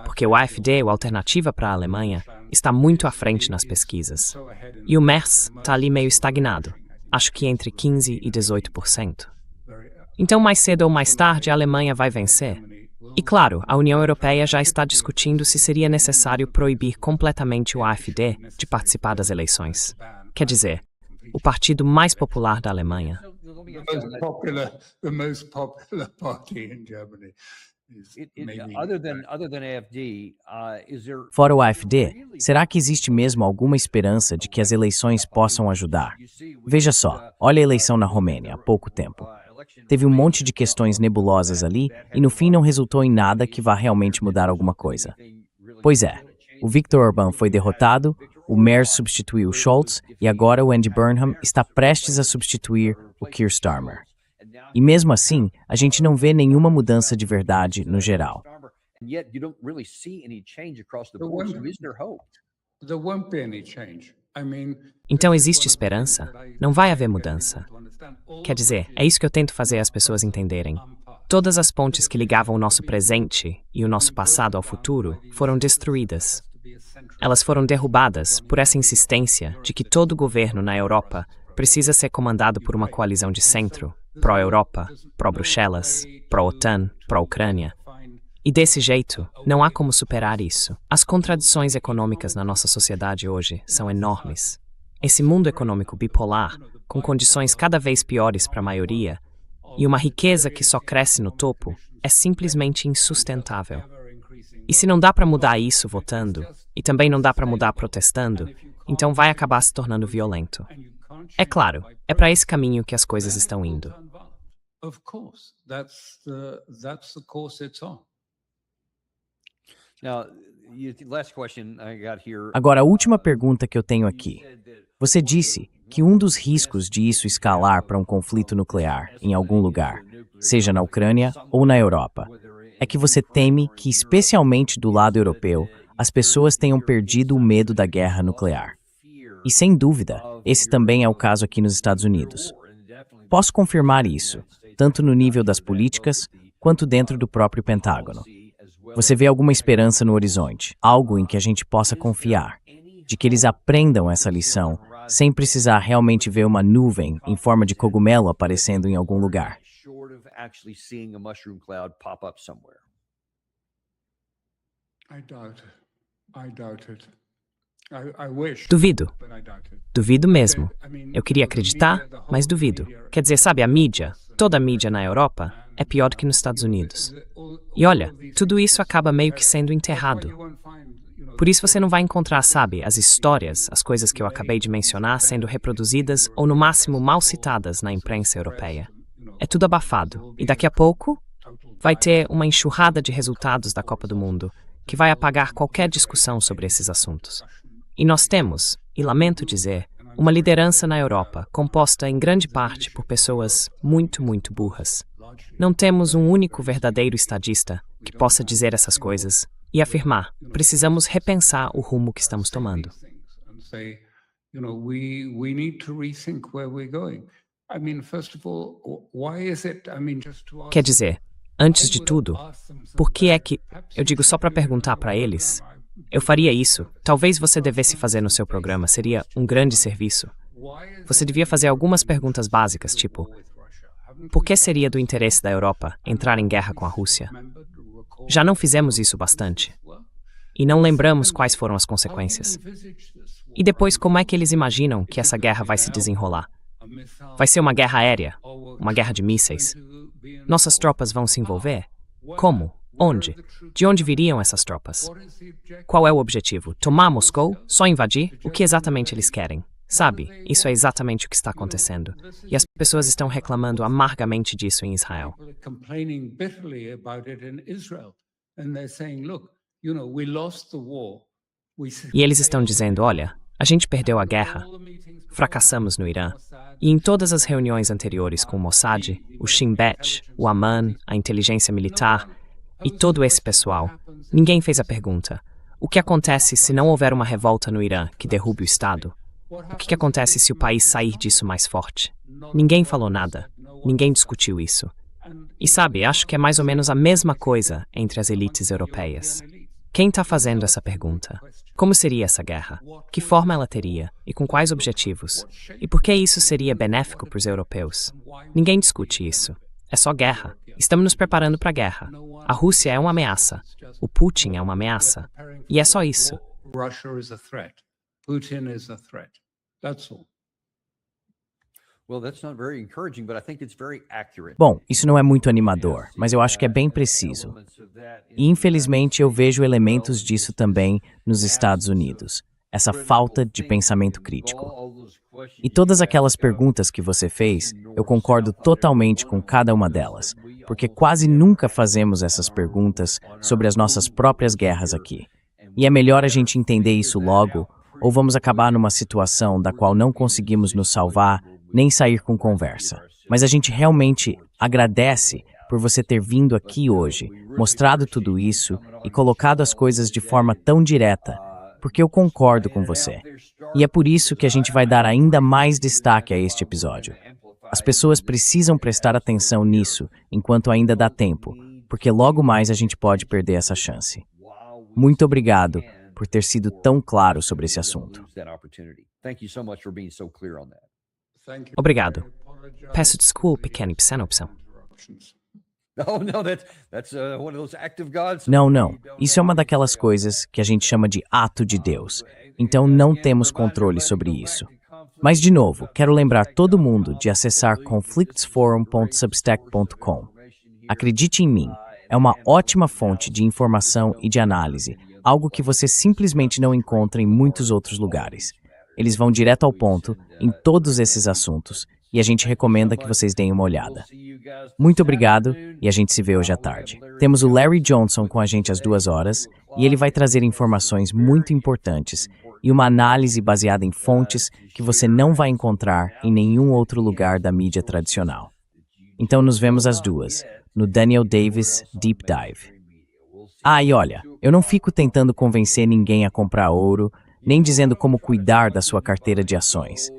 [SPEAKER 2] porque o AfD, a alternativa para a Alemanha, está muito à frente nas pesquisas. E o Merz está ali meio estagnado, acho que entre 15% e 18%. Então, mais cedo ou mais tarde, a Alemanha vai vencer. E claro, a União Europeia já está discutindo se seria necessário proibir completamente o AfD de participar das eleições. Quer dizer, o partido mais popular da Alemanha.
[SPEAKER 3] The most popular party in Germany.
[SPEAKER 5] Other than AfD, is there
[SPEAKER 1] Fora o AfD, será que existe mesmo alguma esperança de que as eleições possam ajudar? Veja só, olha a eleição na Romênia há pouco tempo. Teve um monte de questões nebulosas ali e no fim não resultou em nada que vá realmente mudar alguma coisa. Pois é, o Viktor Orbán foi derrotado, o Merz substituiu o Scholz e agora o Andy Burnham está prestes a substituir o Keir Starmer. E mesmo assim, a gente não vê nenhuma mudança de verdade no geral.
[SPEAKER 5] and yet you don't really see any change across the board. So is there hope?
[SPEAKER 3] There won't be any change.
[SPEAKER 2] Então existe esperança? Não vai haver mudança. Quer dizer, é isso que eu tento fazer as pessoas entenderem. Todas as pontes que ligavam o nosso presente e o nosso passado ao futuro foram destruídas. Elas foram derrubadas por essa insistência de que todo governo na Europa precisa ser comandado por uma coalizão de centro, pró-Europa, pró-Bruxelas, pró-OTAN, pró-Ucrânia. E desse jeito, não há como superar isso. As contradições econômicas na nossa sociedade hoje são enormes. Esse mundo econômico bipolar, com condições cada vez piores para a maioria, e uma riqueza que só cresce no topo, é simplesmente insustentável. E se não dá para mudar isso votando, e também não dá para mudar protestando, então vai acabar se tornando violento. É claro, é para esse caminho que as coisas estão indo.
[SPEAKER 3] Of course, that's the course it's on.
[SPEAKER 5] Now, last question I got here.
[SPEAKER 1] Agora, a última pergunta que eu tenho aqui. Você disse que um dos riscos de isso escalar para um conflito nuclear em algum lugar, seja na Ucrânia ou na Europa, é que você teme que, especialmente do lado europeu, as pessoas tenham perdido o medo da guerra nuclear. E sem dúvida, esse também é o caso aqui nos Estados Unidos. Posso confirmar isso, tanto no nível das políticas, quanto dentro do próprio Pentágono. Você vê alguma esperança no horizonte, algo em que a gente possa confiar, de que eles aprendam essa lição, sem precisar realmente ver uma nuvem em forma de cogumelo aparecendo em algum lugar.
[SPEAKER 3] I doubt it. I doubt it. I wish,
[SPEAKER 2] Duvido.
[SPEAKER 3] but I doubt it.
[SPEAKER 2] Duvido mesmo. Eu queria acreditar, mas duvido. Quer dizer, sabe, a mídia, toda a mídia na Europa, é pior do que nos Estados Unidos. E olha, tudo isso acaba meio que sendo enterrado. Por isso você não vai encontrar, sabe, as histórias, as coisas que eu acabei de mencionar sendo reproduzidas ou no máximo mal citadas na imprensa europeia. É tudo abafado. E daqui a pouco vai ter uma enxurrada de resultados da Copa do Mundo que vai apagar qualquer discussão sobre esses assuntos. E nós temos, e lamento dizer, uma liderança na Europa composta em grande parte por pessoas muito, muito burras. Não temos um único verdadeiro estadista que possa dizer essas coisas e afirmar: precisamos repensar o rumo que estamos tomando. Quer dizer, antes de tudo, por que é que, eu digo só para perguntar para eles, eu faria isso, talvez você devesse fazer no seu programa, seria um grande serviço. Você devia fazer algumas perguntas básicas, tipo, por que seria do interesse da Europa entrar em guerra com a Rússia? Já não fizemos isso bastante. E não lembramos quais foram as consequências. E depois, como é que eles imaginam que essa guerra vai se desenrolar? Vai ser uma guerra aérea? Uma guerra de mísseis? Nossas tropas vão se envolver? Como? Onde? De onde viriam essas tropas? Qual é o objetivo? Tomar Moscou? Só invadir? O que exatamente eles querem? Sabe, isso é exatamente o que está acontecendo. E as pessoas estão reclamando amargamente disso em Israel. E eles estão dizendo, olha, a gente perdeu a guerra, fracassamos no Irã. E em todas as reuniões anteriores com o Mossad, o Shin Bet, o Aman, a inteligência militar e todo esse pessoal, ninguém fez a pergunta: o que acontece se não houver uma revolta no Irã que derrube o Estado? O que acontece se o país sair disso mais forte? Ninguém falou nada. Ninguém discutiu isso. E sabe, acho que é mais ou menos a mesma coisa entre as elites europeias. Quem está fazendo essa pergunta? Como seria essa guerra? Que forma ela teria? E com quais objetivos? E por que isso seria benéfico para os europeus? Ninguém discute isso. É só guerra. Estamos nos preparando para a guerra. A Rússia é uma ameaça. O Putin é uma ameaça. E é só isso.
[SPEAKER 3] Putin is a threat. That's all.
[SPEAKER 1] Bom, isso não é muito animador, mas eu acho que é bem preciso. E infelizmente eu vejo elementos disso também nos Estados Unidos, essa falta de pensamento crítico. E todas aquelas perguntas que você fez, eu concordo totalmente com cada uma delas, porque quase nunca fazemos essas perguntas sobre as nossas próprias guerras aqui. E é melhor a gente entender isso logo, ou vamos acabar numa situação da qual não conseguimos nos salvar, nem sair com conversa. Mas a gente realmente agradece por você ter vindo aqui hoje, mostrado tudo isso e colocado as coisas de forma tão direta, porque eu concordo com você. E é por isso que a gente vai dar ainda mais destaque a este episódio. As pessoas precisam prestar atenção nisso enquanto ainda dá tempo, porque logo mais a gente pode perder essa chance. Muito obrigado por ter sido tão claro sobre esse assunto.
[SPEAKER 2] Obrigado. Peço desculpa, pequena opção.
[SPEAKER 1] Não. Isso é uma daquelas coisas que a gente chama de ato de Deus. Então não temos controle sobre isso. Mas, de novo, quero lembrar todo mundo de acessar conflictsforum.substack.com. Acredite em mim, é uma ótima fonte de informação e de análise, algo que você simplesmente não encontra em muitos outros lugares. Eles vão direto ao ponto em todos esses assuntos e a gente recomenda que vocês deem uma olhada. Muito obrigado e a gente se vê hoje à tarde. Temos o Larry Johnson com a gente às 2h e ele vai trazer informações muito importantes e uma análise baseada em fontes que você não vai encontrar em nenhum outro lugar da mídia tradicional. Então nos vemos às 2h, no Daniel Davis Deep Dive. E olha, eu não fico tentando convencer ninguém a comprar ouro, nem dizendo como cuidar da sua carteira de ações.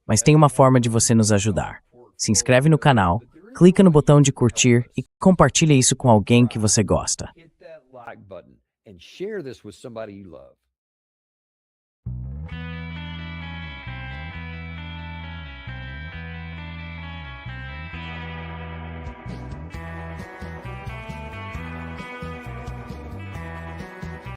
[SPEAKER 1] Mas tem uma forma de você nos ajudar. se inscreve no canal, clica no botão de curtir e compartilha isso com alguém que você gosta.
[SPEAKER 5] Hit that like button and share this with somebody you love.